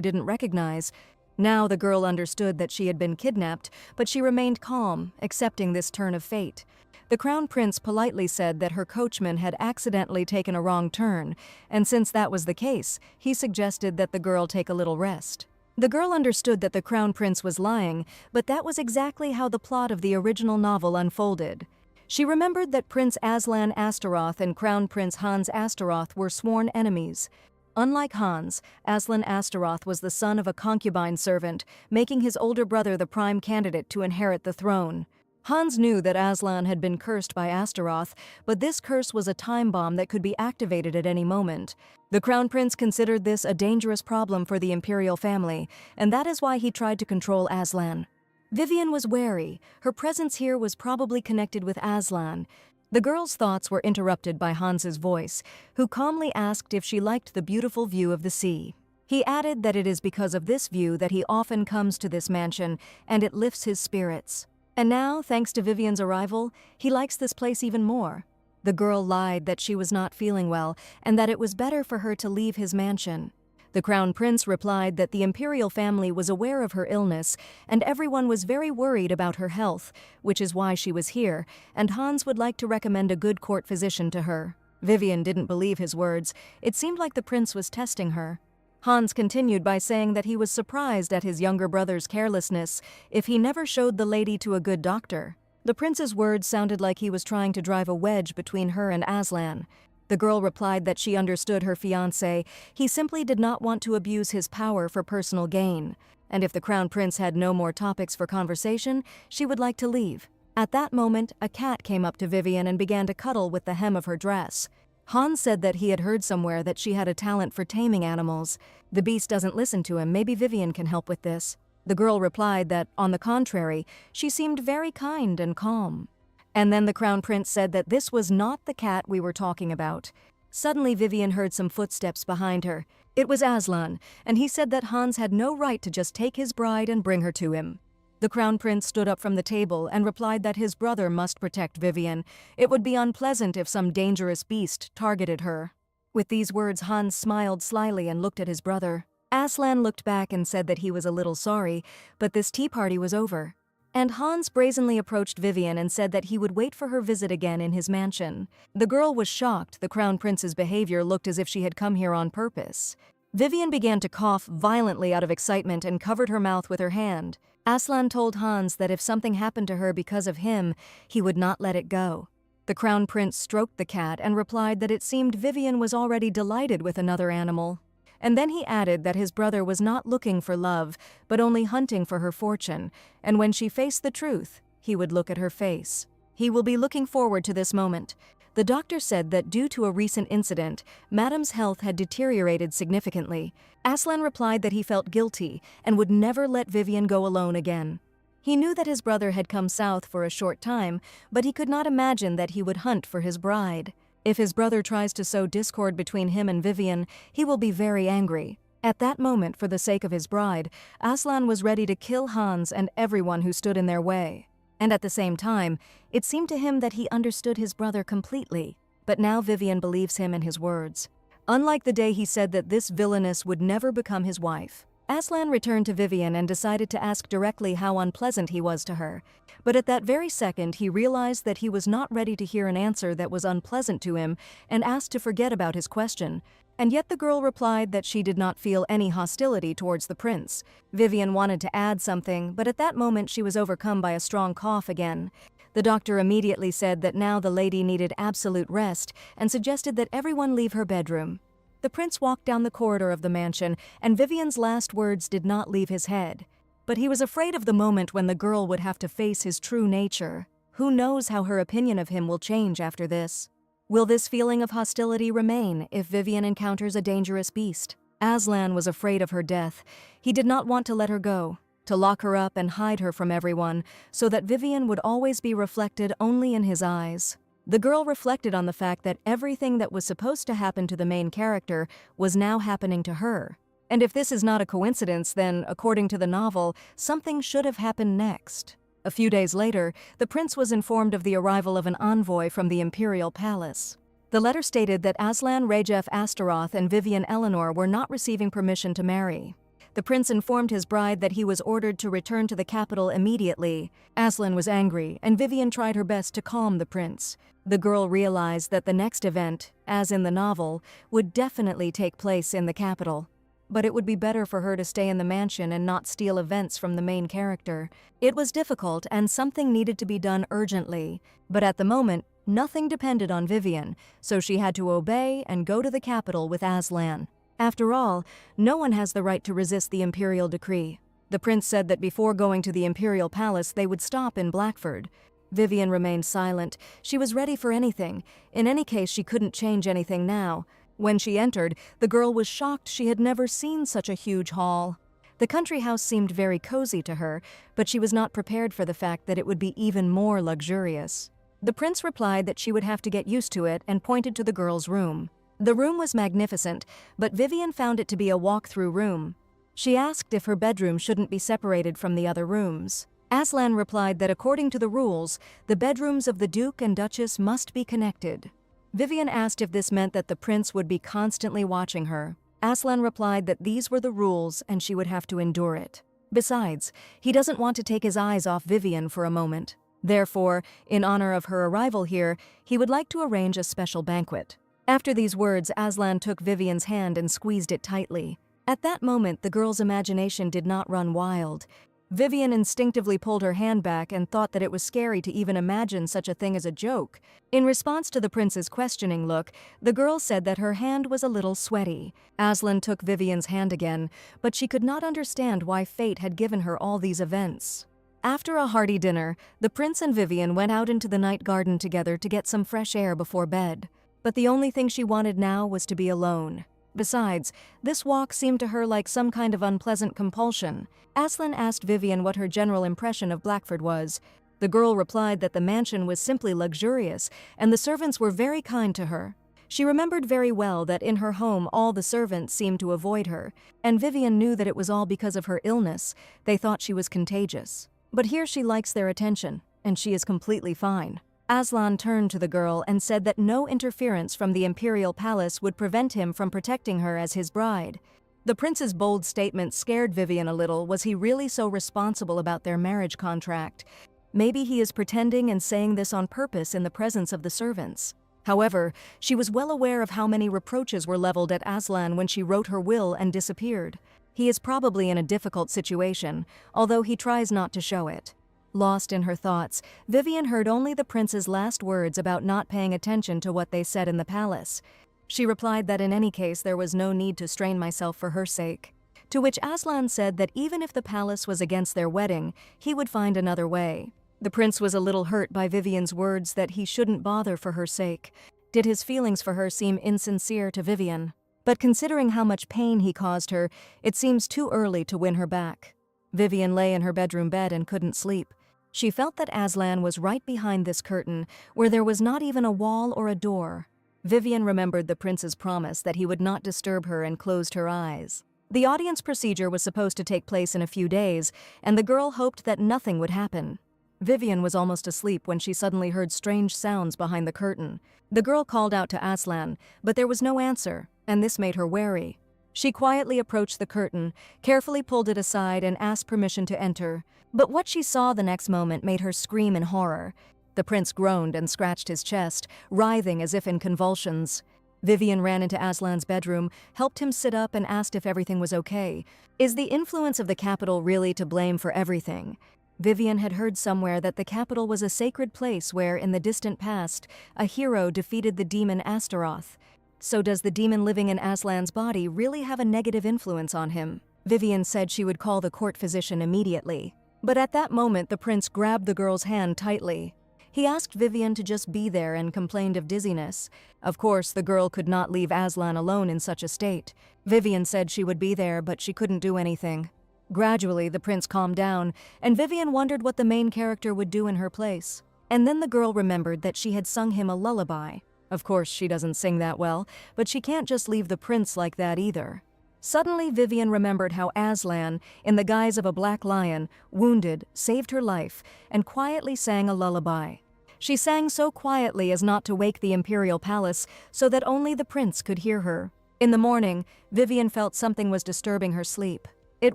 didn't recognize. Now the girl understood that she had been kidnapped, but she remained calm, accepting this turn of fate. The Crown Prince politely said that her coachman had accidentally taken a wrong turn, and since that was the case, he suggested that the girl take a little rest. The girl understood that the Crown Prince was lying, but that was exactly how the plot of the original novel unfolded. She remembered that Prince Aslan Astaroth and Crown Prince Hans Astaroth were sworn enemies. Unlike Hans, Aslan Astaroth was the son of a concubine servant, making his older brother the prime candidate to inherit the throne. Hans knew that Aslan had been cursed by Astaroth, but this curse was a time bomb that could be activated at any moment. The Crown Prince considered this a dangerous problem for the imperial family, and that is why he tried to control Aslan. Vivian was wary. Her presence here was probably connected with Aslan. The girl's thoughts were interrupted by Hans's voice, who calmly asked if she liked the beautiful view of the sea. He added that it is because of this view that he often comes to this mansion, and it lifts his spirits. And now, thanks to Vivian's arrival, he likes this place even more. The girl lied that she was not feeling well, and that it was better for her to leave his mansion. The Crown Prince replied that the imperial family was aware of her illness, and everyone was very worried about her health, which is why she was here, and Hans would like to recommend a good court physician to her. Vivian didn't believe his words. It seemed like the prince was testing her. Hans continued by saying that he was surprised at his younger brother's carelessness if he never showed the lady to a good doctor. The prince's words sounded like he was trying to drive a wedge between her and Aslan. The girl replied that she understood her fiancé. He simply did not want to abuse his power for personal gain. And if the Crown Prince had no more topics for conversation, she would like to leave. At that moment, a cat came up to Vivian and began to cuddle with the hem of her dress. Hans said that he had heard somewhere that she had a talent for taming animals. The beast doesn't listen to him. Maybe Vivian can help with this. The girl replied that, on the contrary, she seemed very kind and calm. And then the Crown Prince said that this was not the cat we were talking about. Suddenly Vivian heard some footsteps behind her. It was Aslan, and he said that Hans had no right to just take his bride and bring her to him. The Crown Prince stood up from the table and replied that his brother must protect Vivian. It would be unpleasant if some dangerous beast targeted her. With these words, Hans smiled slyly and looked at his brother. Aslan looked back and said that he was a little sorry, but this tea party was over. And Hans brazenly approached Vivian and said that he would wait for her visit again in his mansion. The girl was shocked. The Crown Prince's behavior looked as if she had come here on purpose. Vivian began to cough violently out of excitement and covered her mouth with her hand. Aslan told Hans that if something happened to her because of him, he would not let it go. The Crown Prince stroked the cat and replied that it seemed Vivian was already delighted with another animal. And then he added that his brother was not looking for love, but only hunting for her fortune, and when she faced the truth, he would look at her face. He will be looking forward to this moment. The doctor said that due to a recent incident, Madame's health had deteriorated significantly. Aslan replied that he felt guilty and would never let Vivian go alone again. He knew that his brother had come south for a short time, but he could not imagine that he would hunt for his bride. If his brother tries to sow discord between him and Vivian, he will be very angry. At that moment, for the sake of his bride, Aslan was ready to kill Hans and everyone who stood in their way. And at the same time, it seemed to him that he understood his brother completely. But now Vivian believes him and his words. Unlike the day he said that this villainess would never become his wife. Aslan returned to Vivian and decided to ask directly how unpleasant he was to her. But at that very second, he realized that he was not ready to hear an answer that was unpleasant to him and asked to forget about his question. And yet the girl replied that she did not feel any hostility towards the prince. Vivian wanted to add something, but at that moment she was overcome by a strong cough again. The doctor immediately said that now the lady needed absolute rest and suggested that everyone leave her bedroom. The prince walked down the corridor of the mansion, and Vivian's last words did not leave his head. But he was afraid of the moment when the girl would have to face his true nature. Who knows how her opinion of him will change after this? Will this feeling of hostility remain if Vivian encounters a dangerous beast? Aslan was afraid of her death. He did not want to let her go, to lock her up and hide her from everyone, so that Vivian would always be reflected only in his eyes. The girl reflected on the fact that everything that was supposed to happen to the main character was now happening to her. And if this is not a coincidence, then, according to the novel, something should have happened next. A few days later, the prince was informed of the arrival of an envoy from the imperial palace. The letter stated that Aslan Rajef Astaroth and Vivian Eleanor were not receiving permission to marry. The prince informed his bride that he was ordered to return to the capital immediately. Aslan was angry, and Vivian tried her best to calm the prince. The girl realized that the next event, as in the novel, would definitely take place in the capital. But it would be better for her to stay in the mansion and not steal events from the main character. It was difficult, and something needed to be done urgently. But at the moment, nothing depended on Vivian, so she had to obey and go to the capital with Aslan. After all, no one has the right to resist the imperial decree. The prince said that before going to the imperial palace they would stop in Blackford. Vivian remained silent. She was ready for anything. In any case, she couldn't change anything now. When she entered, the girl was shocked. She had never seen such a huge hall. The country house seemed very cozy to her, but she was not prepared for the fact that it would be even more luxurious. The prince replied that she would have to get used to it and pointed to the girl's room. The room was magnificent, but Vivian found it to be a walk-through room. She asked if her bedroom shouldn't be separated from the other rooms. Aslan replied that according to the rules, the bedrooms of the Duke and Duchess must be connected. Vivian asked if this meant that the prince would be constantly watching her. Aslan replied that these were the rules and she would have to endure it. Besides, he doesn't want to take his eyes off Vivian for a moment. Therefore, in honor of her arrival here, he would like to arrange a special banquet. After these words, Aslan took Vivian's hand and squeezed it tightly. At that moment, the girl's imagination did not run wild. Vivian instinctively pulled her hand back and thought that it was scary to even imagine such a thing as a joke. In response to the prince's questioning look, the girl said that her hand was a little sweaty. Aslan took Vivian's hand again, but she could not understand why fate had given her all these events. After a hearty dinner, the prince and Vivian went out into the night garden together to get some fresh air before bed. But the only thing she wanted now was to be alone. Besides, this walk seemed to her like some kind of unpleasant compulsion. Aslan asked Vivian what her general impression of Blackford was. The girl replied that the mansion was simply luxurious, and the servants were very kind to her. She remembered very well that in her home all the servants seemed to avoid her, and Vivian knew that it was all because of her illness. They thought she was contagious. But here she likes their attention, and she is completely fine. Aslan turned to the girl and said that no interference from the imperial palace would prevent him from protecting her as his bride. The prince's bold statement scared Vivian a little. Was he really so responsible about their marriage contract? Maybe he is pretending and saying this on purpose in the presence of the servants. However, she was well aware of how many reproaches were leveled at Aslan when she wrote her will and disappeared. He is probably in a difficult situation, although he tries not to show it. Lost in her thoughts, Vivian heard only the prince's last words about not paying attention to what they said in the palace. She replied that in any case there was no need to strain myself for her sake. To which Aslan said that even if the palace was against their wedding, he would find another way. The prince was a little hurt by Vivian's words that he shouldn't bother for her sake. Did his feelings for her seem insincere to Vivian? But considering how much pain he caused her, it seems too early to win her back. Vivian lay in her bedroom bed and couldn't sleep. She felt that Aslan was right behind this curtain, where there was not even a wall or a door. Vivian remembered the prince's promise that he would not disturb her and closed her eyes. The audience procedure was supposed to take place in a few days, and the girl hoped that nothing would happen. Vivian was almost asleep when she suddenly heard strange sounds behind the curtain. The girl called out to Aslan, but there was no answer, and this made her wary. She quietly approached the curtain, carefully pulled it aside, and asked permission to enter. But what she saw the next moment made her scream in horror. The prince groaned and scratched his chest, writhing as if in convulsions. Vivian ran into Aslan's bedroom, helped him sit up, and asked if everything was okay. Is the influence of the capital really to blame for everything? Vivian had heard somewhere that the capital was a sacred place where, in the distant past, a hero defeated the demon Astaroth. So does the demon living in Aslan's body really have a negative influence on him? Vivian said she would call the court physician immediately. But at that moment, the prince grabbed the girl's hand tightly. He asked Vivian to just be there and complained of dizziness. Of course, the girl could not leave Aslan alone in such a state. Vivian said she would be there, but she couldn't do anything. Gradually, the prince calmed down, and Vivian wondered what the main character would do in her place. And then the girl remembered that she had sung him a lullaby. Of course, she doesn't sing that well, but she can't just leave the prince like that either. Suddenly, Vivian remembered how Aslan, in the guise of a black lion, wounded, saved her life, and quietly sang a lullaby. She sang so quietly as not to wake the imperial palace, so that only the prince could hear her. In the morning, Vivian felt something was disturbing her sleep. It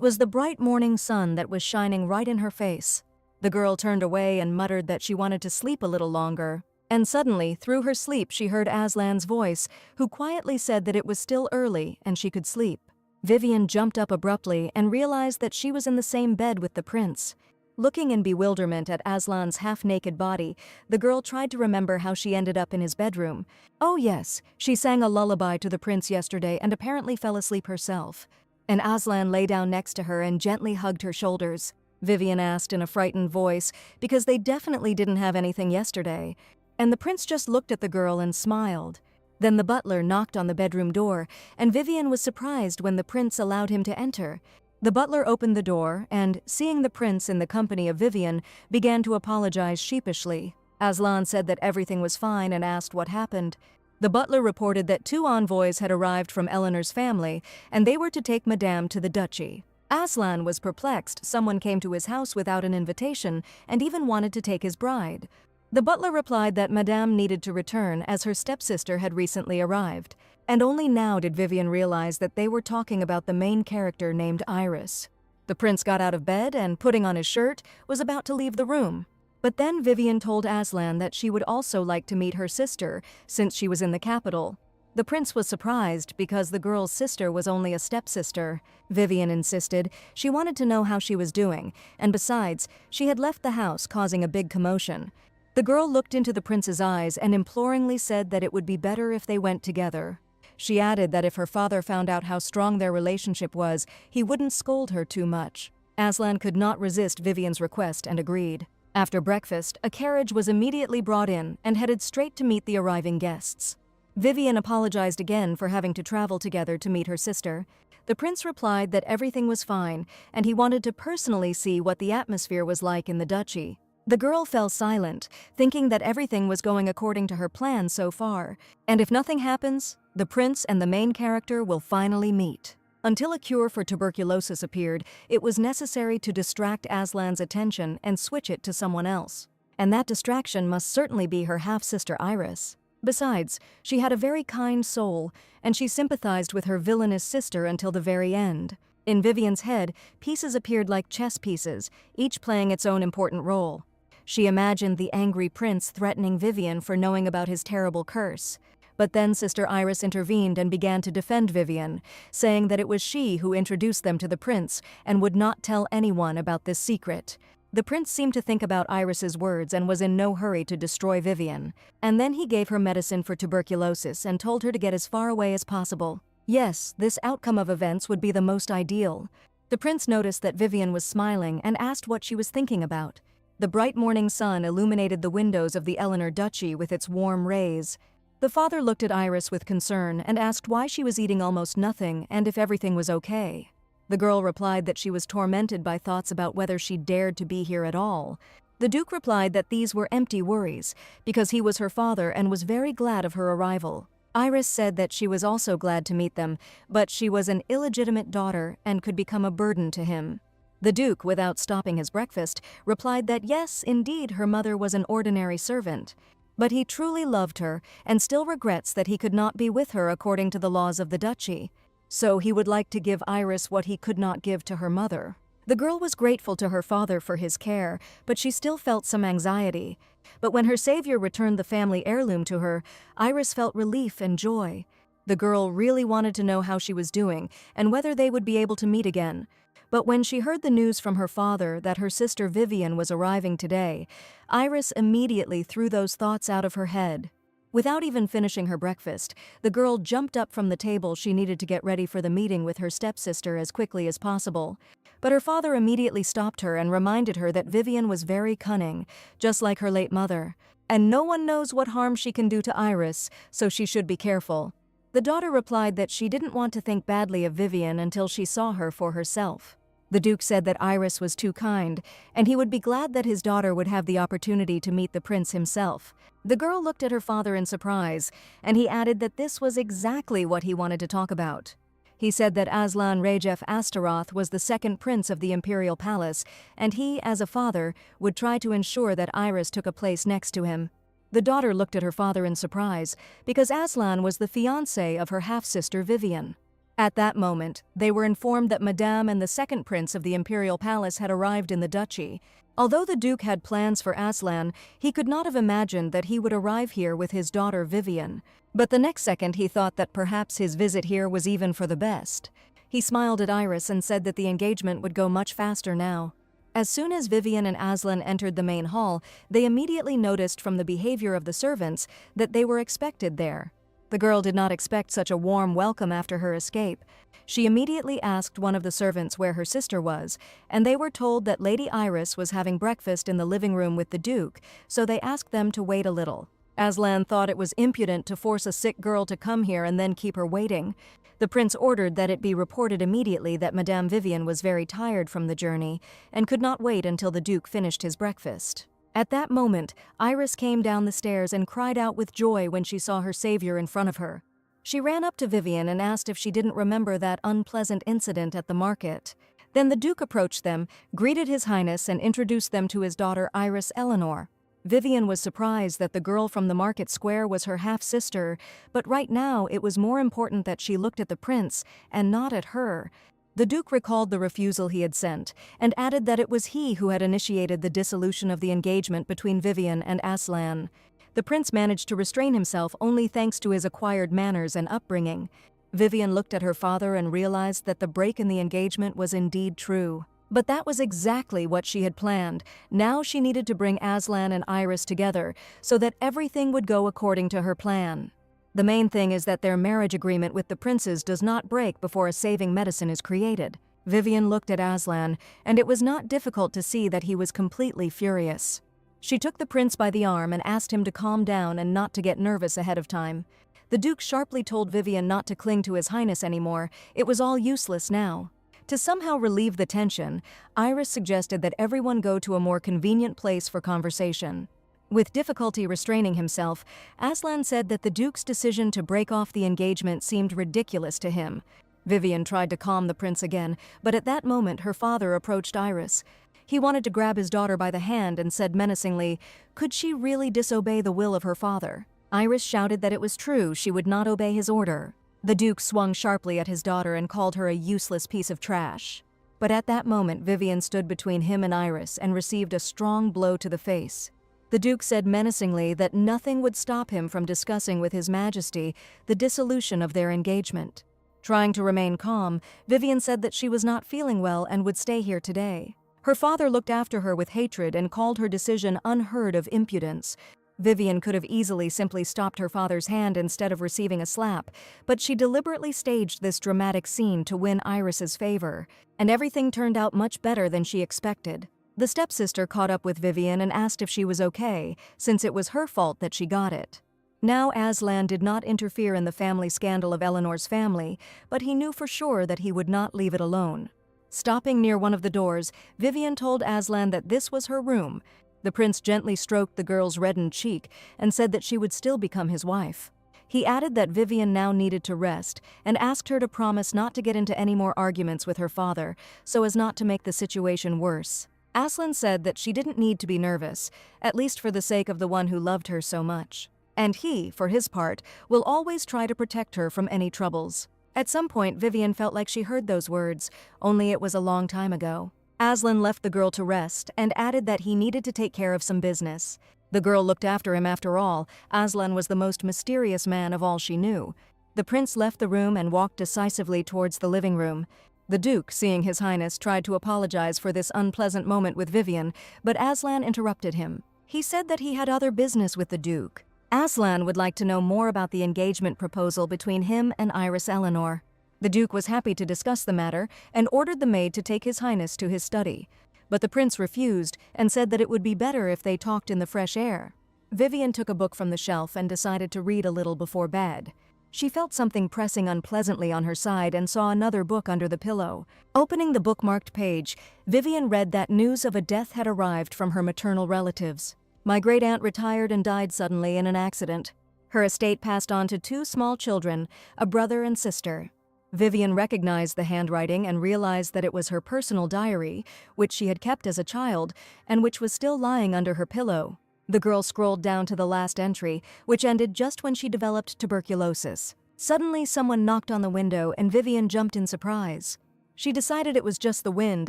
was the bright morning sun that was shining right in her face. The girl turned away and muttered that she wanted to sleep a little longer. And suddenly, through her sleep, she heard Aslan's voice, who quietly said that it was still early and she could sleep. Vivian jumped up abruptly and realized that she was in the same bed with the prince. Looking in bewilderment at Aslan's half-naked body, the girl tried to remember how she ended up in his bedroom. Oh yes, she sang a lullaby to the prince yesterday and apparently fell asleep herself. And Aslan lay down next to her and gently hugged her shoulders. Vivian asked in a frightened voice, because they definitely didn't have anything yesterday. And the prince just looked at the girl and smiled. Then the butler knocked on the bedroom door, and Vivian was surprised when the prince allowed him to enter. The butler opened the door and, seeing the prince in the company of Vivian, began to apologize sheepishly. Aslan said that everything was fine and asked what happened. The butler reported that 2 envoys had arrived from Eleanor's family, and they were to take Madame to the duchy. Aslan was perplexed. Someone came to his house without an invitation and even wanted to take his bride. The butler replied that Madame needed to return as her stepsister had recently arrived. And only now did Vivian realize that they were talking about the main character named Iris. The prince got out of bed and, putting on his shirt, was about to leave the room. But then Vivian told Aslan that she would also like to meet her sister, since she was in the capital. The prince was surprised because the girl's sister was only a stepsister. Vivian insisted she wanted to know how she was doing, and besides, she had left the house causing a big commotion. The girl looked into the prince's eyes and imploringly said that it would be better if they went together. She added that if her father found out how strong their relationship was, he wouldn't scold her too much. Aslan could not resist Vivian's request and agreed. After breakfast, a carriage was immediately brought in and headed straight to meet the arriving guests. Vivian apologized again for having to travel together to meet her sister. The prince replied that everything was fine and he wanted to personally see what the atmosphere was like in the duchy. The girl fell silent, thinking that everything was going according to her plan so far, and if nothing happens, the prince and the main character will finally meet. Until a cure for tuberculosis appeared, it was necessary to distract Aslan's attention and switch it to someone else. And that distraction must certainly be her half-sister Iris. Besides, she had a very kind soul, and she sympathized with her villainous sister until the very end. In Vivian's head, pieces appeared like chess pieces, each playing its own important role. She imagined the angry prince threatening Vivian for knowing about his terrible curse. But then Sister Iris intervened and began to defend Vivian, saying that it was she who introduced them to the prince and would not tell anyone about this secret. The prince seemed to think about Iris's words and was in no hurry to destroy Vivian. And then he gave her medicine for tuberculosis and told her to get as far away as possible. Yes, this outcome of events would be the most ideal. The prince noticed that Vivian was smiling and asked what she was thinking about. The bright morning sun illuminated the windows of the Eleanor duchy with its warm rays. The father looked at Iris with concern and asked why she was eating almost nothing and if everything was okay. The girl replied that she was tormented by thoughts about whether she dared to be here at all. The Duke replied that these were empty worries, because he was her father and was very glad of her arrival. Iris said that she was also glad to meet them, but she was an illegitimate daughter and could become a burden to him. The Duke, without stopping his breakfast, replied that yes, indeed, her mother was an ordinary servant. But he truly loved her and still regrets that he could not be with her according to the laws of the duchy. So he would like to give Iris what he could not give to her mother. The girl was grateful to her father for his care, but she still felt some anxiety. But when her savior returned the family heirloom to her, Iris felt relief and joy. The girl really wanted to know how she was doing and whether they would be able to meet again. But when she heard the news from her father that her sister Vivian was arriving today, Iris immediately threw those thoughts out of her head. Without even finishing her breakfast, the girl jumped up from the table she needed to get ready for the meeting with her stepsister as quickly as possible. But her father immediately stopped her and reminded her that Vivian was very cunning, just like her late mother, and no one knows what harm she can do to Iris, so she should be careful. The daughter replied that she didn't want to think badly of Vivian until she saw her for herself. The Duke said that Iris was too kind, and he would be glad that his daughter would have the opportunity to meet the prince himself. The girl looked at her father in surprise, and he added that this was exactly what he wanted to talk about. He said that Aslan Rajef Astaroth was the second prince of the imperial palace, and he, as a father, would try to ensure that Iris took a place next to him. The daughter looked at her father in surprise, because Aslan was the fiancé of her half-sister Vivian. At that moment, they were informed that Madame and the second prince of the imperial palace had arrived in the duchy. Although the Duke had plans for Aslan, he could not have imagined that he would arrive here with his daughter Vivian. But the next second he thought that perhaps his visit here was even for the best. He smiled at Iris and said that the engagement would go much faster now. As soon as Vivian and Aslan entered the main hall, they immediately noticed from the behavior of the servants that they were expected there. The girl did not expect such a warm welcome after her escape. She immediately asked one of the servants where her sister was, and they were told that Lady Iris was having breakfast in the living room with the Duke, so they asked them to wait a little. Aslan thought it was impudent to force a sick girl to come here and then keep her waiting. The prince ordered that it be reported immediately that Madame Vivian was very tired from the journey and could not wait until the Duke finished his breakfast. At that moment, Iris came down the stairs and cried out with joy when she saw her savior in front of her. She ran up to Vivian and asked if she didn't remember that unpleasant incident at the market. Then the Duke approached them, greeted His Highness, and introduced them to his daughter Iris Eleanor. Vivian was surprised that the girl from the market square was her half-sister, but right now it was more important that she looked at the prince and not at her. The Duke recalled the refusal he had sent, and added that it was he who had initiated the dissolution of the engagement between Vivian and Aslan. The prince managed to restrain himself only thanks to his acquired manners and upbringing. Vivian looked at her father and realized that the break in the engagement was indeed true. But that was exactly what she had planned. Now she needed to bring Aslan and Iris together so that everything would go according to her plan. The main thing is that their marriage agreement with the princes does not break before a saving medicine is created. Vivian looked at Aslan, and it was not difficult to see that he was completely furious. She took the prince by the arm and asked him to calm down and not to get nervous ahead of time. The Duke sharply told Vivian not to cling to His Highness anymore. It was all useless now. To somehow relieve the tension, Iris suggested that everyone go to a more convenient place for conversation. With difficulty restraining himself, Aslan said that the Duke's decision to break off the engagement seemed ridiculous to him. Vivian tried to calm the prince again, but at that moment her father approached Iris. He wanted to grab his daughter by the hand and said menacingly, could she really disobey the will of her father? Iris shouted that it was true, she would not obey his order. The Duke swung sharply at his daughter and called her a useless piece of trash. But at that moment Vivian stood between him and Iris and received a strong blow to the face. The Duke said menacingly that nothing would stop him from discussing with His Majesty the dissolution of their engagement. Trying to remain calm, Vivian said that she was not feeling well and would stay here today. Her father looked after her with hatred and called her decision unheard of impudence. Vivian could have easily simply stopped her father's hand instead of receiving a slap, but she deliberately staged this dramatic scene to win Iris's favor, and everything turned out much better than she expected. The stepsister caught up with Vivian and asked if she was okay, since it was her fault that she got it. Now Aslan did not interfere in the family scandal of Eleanor's family, but he knew for sure that he would not leave it alone. Stopping near one of the doors, Vivian told Aslan that this was her room. The prince gently stroked the girl's reddened cheek and said that she would still become his wife. He added that Vivian now needed to rest and asked her to promise not to get into any more arguments with her father so as not to make the situation worse. Aslan said that she didn't need to be nervous, at least for the sake of the one who loved her so much. And he, for his part, will always try to protect her from any troubles. At some point, Vivian felt like she heard those words, only it was a long time ago. Aslan left the girl to rest and added that he needed to take care of some business. The girl looked after him after all. Aslan was the most mysterious man of all she knew. The prince left the room and walked decisively towards the living room. The Duke, seeing His Highness, tried to apologize for this unpleasant moment with Vivian, but Aslan interrupted him. He said that he had other business with the Duke. Aslan would like to know more about the engagement proposal between him and Iris Eleanor. The Duke was happy to discuss the matter and ordered the maid to take His Highness to his study. But the prince refused and said that it would be better if they talked in the fresh air. Vivian took a book from the shelf and decided to read a little before bed. She felt something pressing unpleasantly on her side and saw another book under the pillow. Opening the bookmarked page, Vivian read that news of a death had arrived from her maternal relatives. My great-aunt retired and died suddenly in an accident. Her estate passed on to 2 small children, a brother and sister. Vivian recognized the handwriting and realized that it was her personal diary, which she had kept as a child, and which was still lying under her pillow. The girl scrolled down to the last entry, which ended just when she developed tuberculosis. Suddenly, someone knocked on the window and Vivian jumped in surprise. She decided it was just the wind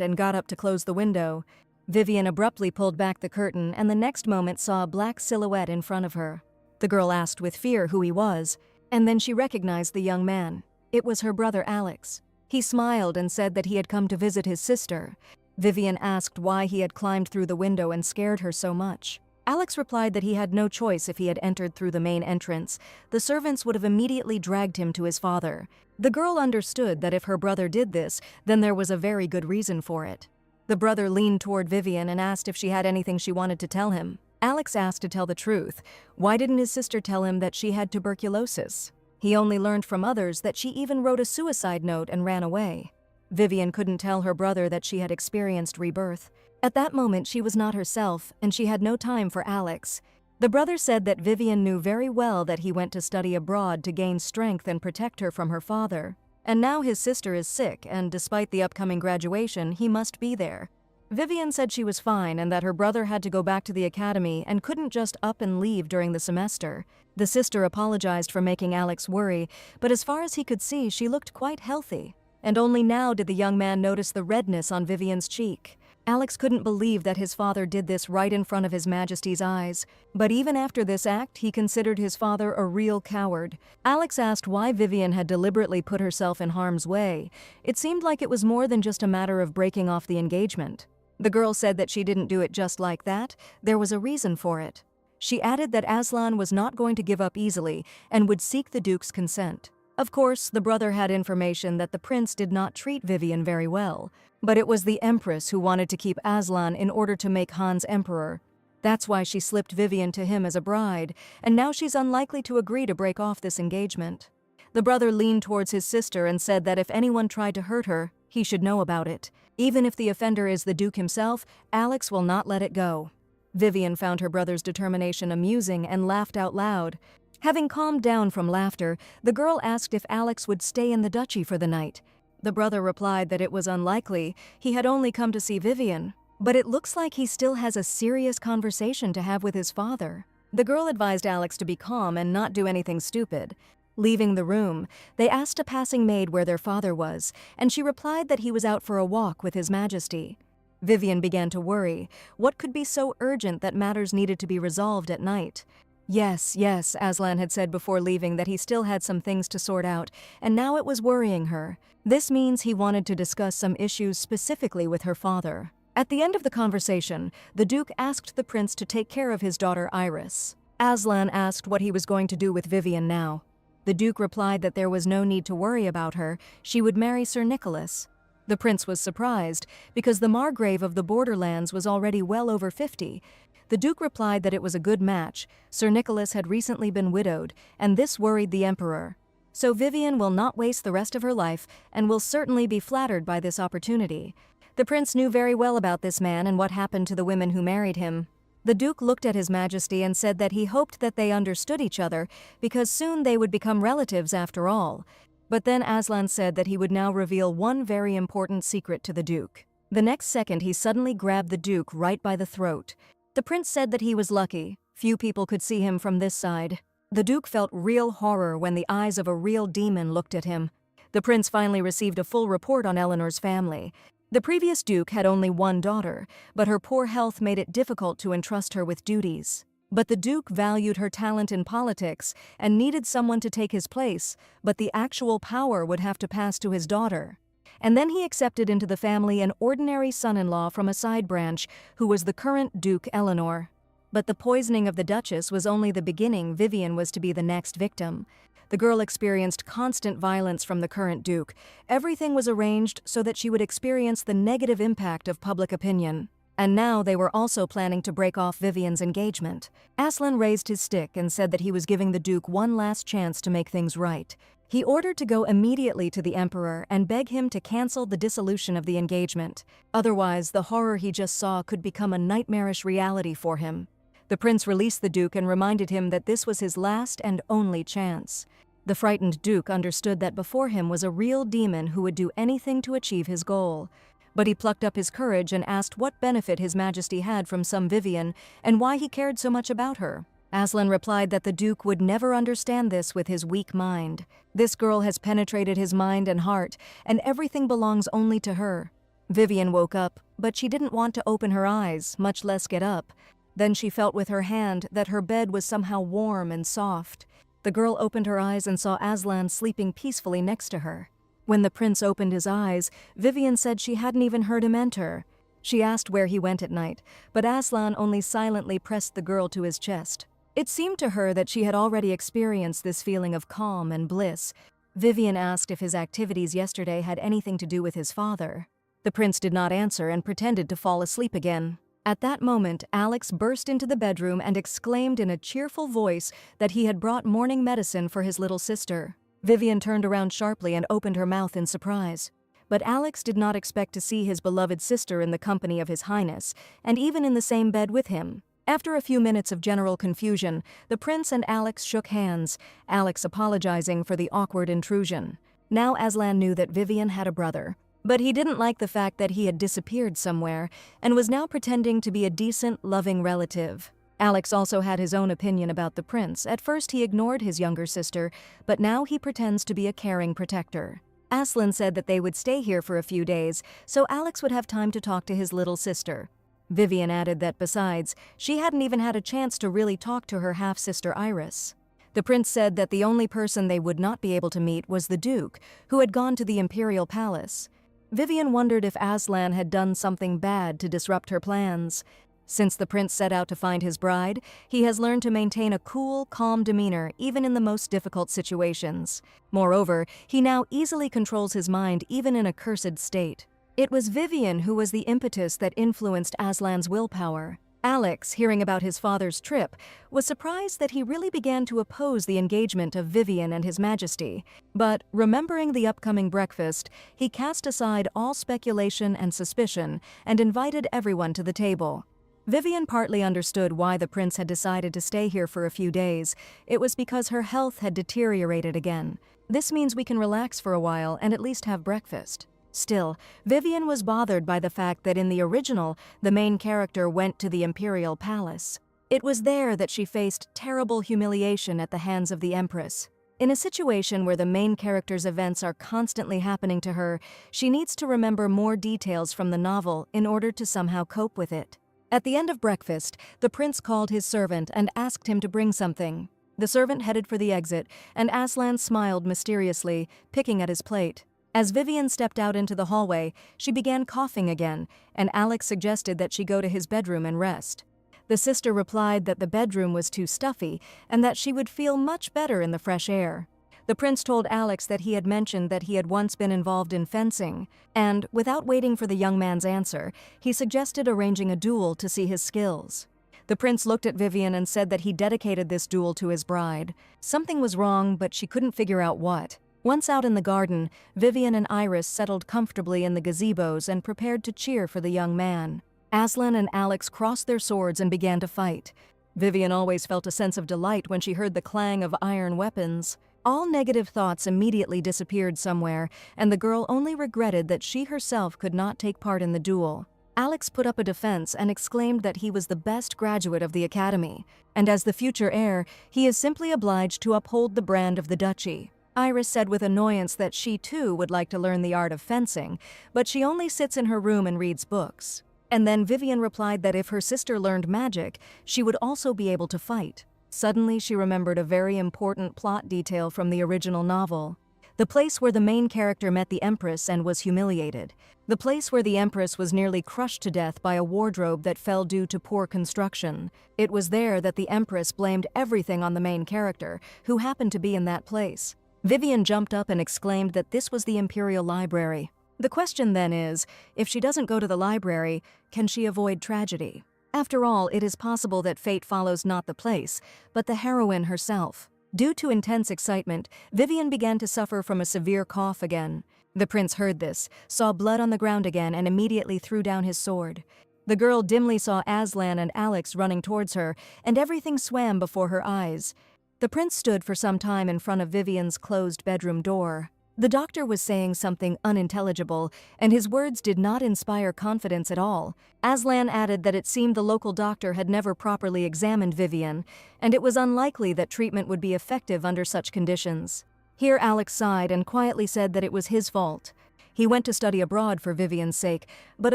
and got up to close the window. Vivian abruptly pulled back the curtain and the next moment saw a black silhouette in front of her. The girl asked with fear who he was, and then she recognized the young man. It was her brother Alex. He smiled and said that he had come to visit his sister. Vivian asked why he had climbed through the window and scared her so much. Alex replied that he had no choice if he had entered through the main entrance. The servants would have immediately dragged him to his father. The girl understood that if her brother did this, then there was a very good reason for it. The brother leaned toward Vivian and asked if she had anything she wanted to tell him. Alex asked to tell the truth. Why didn't his sister tell him that she had tuberculosis? He only learned from others that she even wrote a suicide note and ran away. Vivian couldn't tell her brother that she had experienced rebirth. At that moment, she was not herself, and she had no time for Alex. The brother said that Vivian knew very well that he went to study abroad to gain strength and protect her from her father. And now his sister is sick, and despite the upcoming graduation, he must be there. Vivian said she was fine and that her brother had to go back to the academy and couldn't just up and leave during the semester. The sister apologized for making Alex worry, but as far as he could see, she looked quite healthy. And only now did the young man notice the redness on Vivian's cheek. Alex couldn't believe that his father did this right in front of His Majesty's eyes. But even after this act, he considered his father a real coward. Alex asked why Vivian had deliberately put herself in harm's way. It seemed like it was more than just a matter of breaking off the engagement. The girl said that she didn't do it just like that. There was a reason for it. She added that Aslan was not going to give up easily and would seek the Duke's consent. Of course, the brother had information that the prince did not treat Vivian very well, but it was the Empress who wanted to keep Aslan in order to make Han's emperor. That's why she slipped Vivian to him as a bride, and now she's unlikely to agree to break off this engagement. The brother leaned towards his sister and said that if anyone tried to hurt her, he should know about it. Even if the offender is the Duke himself, Alex will not let it go. Vivian found her brother's determination amusing and laughed out loud. Having calmed down from laughter, the girl asked if Alex would stay in the duchy for the night. The brother replied that it was unlikely. He had only come to see Vivian. But it looks like he still has a serious conversation to have with his father. The girl advised Alex to be calm and not do anything stupid. Leaving the room, they asked a passing maid where their father was, and she replied that he was out for a walk with His Majesty. Vivian began to worry. What could be so urgent that matters needed to be resolved at night? Yes, Aslan had said before leaving that he still had some things to sort out, and now it was worrying her. This means he wanted to discuss some issues specifically with her father. At the end of the conversation, the Duke asked the prince to take care of his daughter Iris. Aslan asked what he was going to do with Vivian now. The Duke replied that there was no need to worry about her. She would marry Sir Nicholas. The prince was surprised, because the Margrave of the Borderlands was already well over 50. The Duke replied that it was a good match. Sir Nicholas had recently been widowed, and this worried the Emperor. So Vivian will not waste the rest of her life, and will certainly be flattered by this opportunity. The prince knew very well about this man and what happened to the women who married him. The Duke looked at His Majesty and said that he hoped that they understood each other, because soon they would become relatives after all. But then Aslan said that he would now reveal one very important secret to the Duke. The next second he suddenly grabbed the Duke right by the throat. The prince said that he was lucky. Few people could see him from this side. The Duke felt real horror when the eyes of a real demon looked at him. The prince finally received a full report on Eleanor's family. The previous Duke had only one daughter, but her poor health made it difficult to entrust her with duties. But the Duke valued her talent in politics and needed someone to take his place, but the actual power would have to pass to his daughter. And then he accepted into the family an ordinary son-in-law from a side branch, who was the current Duke Eleanor. But the poisoning of the Duchess was only the beginning. Vivian was to be the next victim. The girl experienced constant violence from the current Duke. Everything was arranged so that she would experience the negative impact of public opinion. And now they were also planning to break off Vivian's engagement. Aslan raised his stick and said that he was giving the Duke one last chance to make things right. He ordered to go immediately to the Emperor and beg him to cancel the dissolution of the engagement. Otherwise, the horror he just saw could become a nightmarish reality for him. The prince released the Duke and reminded him that this was his last and only chance. The frightened Duke understood that before him was a real demon who would do anything to achieve his goal. But he plucked up his courage and asked what benefit His Majesty had from some Vivian and why he cared so much about her. Aslan replied that the Duke would never understand this with his weak mind. This girl has penetrated his mind and heart, and everything belongs only to her. Vivian woke up, but she didn't want to open her eyes, much less get up. Then she felt with her hand that her bed was somehow warm and soft. The girl opened her eyes and saw Aslan sleeping peacefully next to her. When the prince opened his eyes, Vivian said she hadn't even heard him enter. She asked where he went at night, but Aslan only silently pressed the girl to his chest. It seemed to her that she had already experienced this feeling of calm and bliss. Vivian asked if his activities yesterday had anything to do with his father. The prince did not answer and pretended to fall asleep again. At that moment, Alex burst into the bedroom and exclaimed in a cheerful voice that he had brought morning medicine for his little sister. Vivian turned around sharply and opened her mouth in surprise. But Alex did not expect to see his beloved sister in the company of His Highness, and even in the same bed with him. After a few minutes of general confusion, the prince and Alex shook hands, Alex apologizing for the awkward intrusion. Now Aslan knew that Vivian had a brother. But he didn't like the fact that he had disappeared somewhere and was now pretending to be a decent, loving relative. Alex also had his own opinion about the prince. At first he ignored his younger sister, but now he pretends to be a caring protector. Aslan said that they would stay here for a few days, so Alex would have time to talk to his little sister. Vivian added that besides, she hadn't even had a chance to really talk to her half-sister Iris. The prince said that the only person they would not be able to meet was the Duke, who had gone to the imperial palace. Vivian wondered if Aslan had done something bad to disrupt her plans. Since the prince set out to find his bride, he has learned to maintain a cool, calm demeanor even in the most difficult situations. Moreover, he now easily controls his mind even in a cursed state. It was Vivian who was the impetus that influenced Aslan's willpower. Alex, hearing about his father's trip, was surprised that he really began to oppose the engagement of Vivian and His Majesty. But, remembering the upcoming breakfast, he cast aside all speculation and suspicion and invited everyone to the table. Vivian partly understood why the prince had decided to stay here for a few days. It was because her health had deteriorated again. This means we can relax for a while and at least have breakfast. Still, Vivian was bothered by the fact that in the original, the main character went to the imperial palace. It was there that she faced terrible humiliation at the hands of the Empress. In a situation where the main character's events are constantly happening to her, she needs to remember more details from the novel in order to somehow cope with it. At the end of breakfast, the prince called his servant and asked him to bring something. The servant headed for the exit, and Aslan smiled mysteriously, picking at his plate. As Vivian stepped out into the hallway, she began coughing again, and Alex suggested that she go to his bedroom and rest. The sister replied that the bedroom was too stuffy and that she would feel much better in the fresh air. The prince told Alex that he had mentioned that he had once been involved in fencing, and, without waiting for the young man's answer, he suggested arranging a duel to see his skills. The prince looked at Vivian and said that he dedicated this duel to his bride. Something was wrong, but she couldn't figure out what. Once out in the garden, Vivian and Iris settled comfortably in the gazebos and prepared to cheer for the young man. Aslan and Alex crossed their swords and began to fight. Vivian always felt a sense of delight when she heard the clang of iron weapons. All negative thoughts immediately disappeared somewhere, and the girl only regretted that she herself could not take part in the duel. Alex put up a defense and exclaimed that he was the best graduate of the academy, and as the future heir, he is simply obliged to uphold the brand of the duchy. Iris said with annoyance that she too would like to learn the art of fencing, but she only sits in her room and reads books. And then Vivian replied that if her sister learned magic, she would also be able to fight. Suddenly she remembered a very important plot detail from the original novel. The place where the main character met the Empress and was humiliated. The place where the Empress was nearly crushed to death by a wardrobe that fell due to poor construction. It was there that the Empress blamed everything on the main character, who happened to be in that place. Vivian jumped up and exclaimed that this was the Imperial Library. The question then is, if she doesn't go to the library, can she avoid tragedy? After all, it is possible that fate follows not the place, but the heroine herself. Due to intense excitement, Vivian began to suffer from a severe cough again. The prince heard this, saw blood on the ground again, and immediately threw down his sword. The girl dimly saw Aslan and Alex running towards her, and everything swam before her eyes. The prince stood for some time in front of Vivian's closed bedroom door. The doctor was saying something unintelligible, and his words did not inspire confidence at all. Aslan added that it seemed the local doctor had never properly examined Vivian, and it was unlikely that treatment would be effective under such conditions. Here Alex sighed and quietly said that it was his fault. He went to study abroad for Vivian's sake, but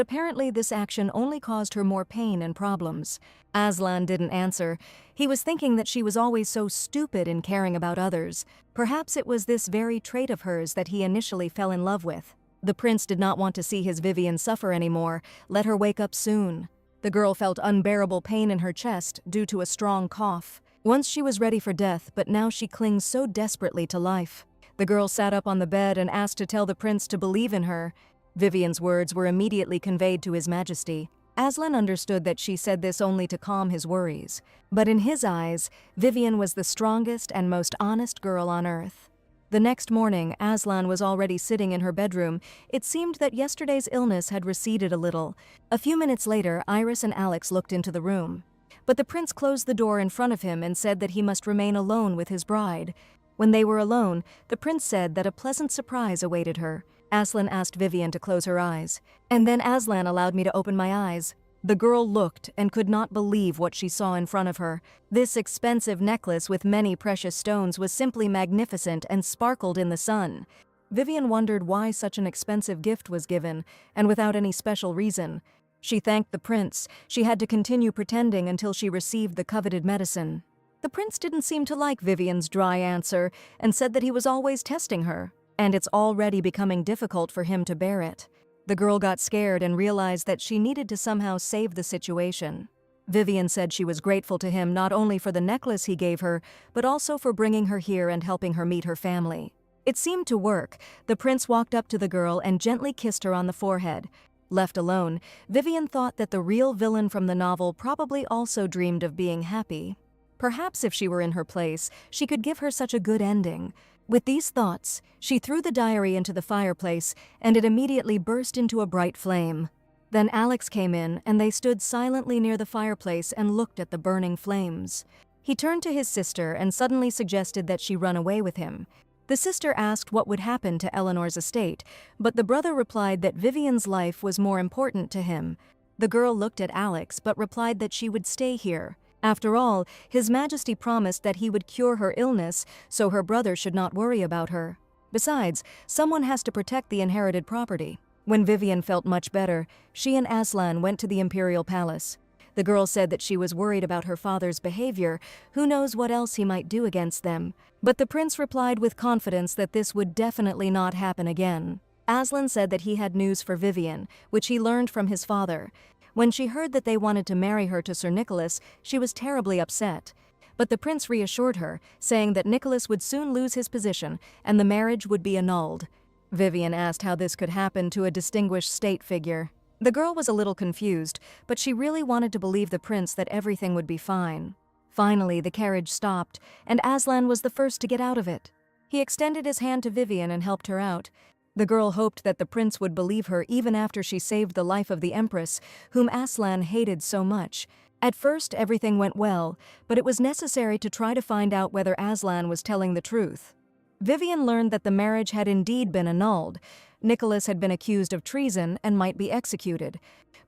apparently this action only caused her more pain and problems. Aslan didn't answer. He was thinking that she was always so stupid in caring about others. Perhaps it was this very trait of hers that he initially fell in love with. The prince did not want to see his Vivian suffer anymore. Let her wake up soon. The girl felt unbearable pain in her chest due to a strong cough. Once she was ready for death, but now she clings so desperately to life. The girl sat up on the bed and asked to tell the prince to believe in her. Vivian's words were immediately conveyed to his majesty. Aslan understood that she said this only to calm his worries. But in his eyes, Vivian was the strongest and most honest girl on earth. The next morning, Aslan was already sitting in her bedroom. It seemed that yesterday's illness had receded a little. A few minutes later, Iris and Alex looked into the room. But the prince closed the door in front of him and said that he must remain alone with his bride. When they were alone, the prince said that a pleasant surprise awaited her. Aslan asked Vivian to close her eyes. And then Aslan allowed me to open my eyes. The girl looked and could not believe what she saw in front of her. This expensive necklace with many precious stones was simply magnificent and sparkled in the sun. Vivian wondered why such an expensive gift was given, and without any special reason. She thanked the prince. She had to continue pretending until she received the coveted medicine. The prince didn't seem to like Vivian's dry answer and said that he was always testing her, and it's already becoming difficult for him to bear it. The girl got scared and realized that she needed to somehow save the situation. Vivian said she was grateful to him not only for the necklace he gave her, but also for bringing her here and helping her meet her family. It seemed to work. The prince walked up to the girl and gently kissed her on the forehead. Left alone, Vivian thought that the real villain from the novel probably also dreamed of being happy. Perhaps if she were in her place, she could give her such a good ending. With these thoughts, she threw the diary into the fireplace, and it immediately burst into a bright flame. Then Alex came in, and they stood silently near the fireplace and looked at the burning flames. He turned to his sister and suddenly suggested that she run away with him. The sister asked what would happen to Eleanor's estate, but the brother replied that Vivian's life was more important to him. The girl looked at Alex but replied that she would stay here. After all, His Majesty promised that he would cure her illness, so her brother should not worry about her. Besides, someone has to protect the inherited property. When Vivian felt much better, she and Aslan went to the imperial palace. The girl said that she was worried about her father's behavior. Who knows what else he might do against them? But the prince replied with confidence that this would definitely not happen again. Aslan said that he had news for Vivian, which he learned from his father. When she heard that they wanted to marry her to Sir Nicholas, she was terribly upset. But the prince reassured her, saying that Nicholas would soon lose his position and the marriage would be annulled. Vivian asked how this could happen to a distinguished state figure. The girl was a little confused, but she really wanted to believe the prince that everything would be fine. Finally, the carriage stopped, and Aslan was the first to get out of it. He extended his hand to Vivian and helped her out. The girl hoped that the prince would believe her even after she saved the life of the empress, whom Aslan hated so much. At first, everything went well, but it was necessary to try to find out whether Aslan was telling the truth. Vivian learned that the marriage had indeed been annulled. Nicholas had been accused of treason and might be executed.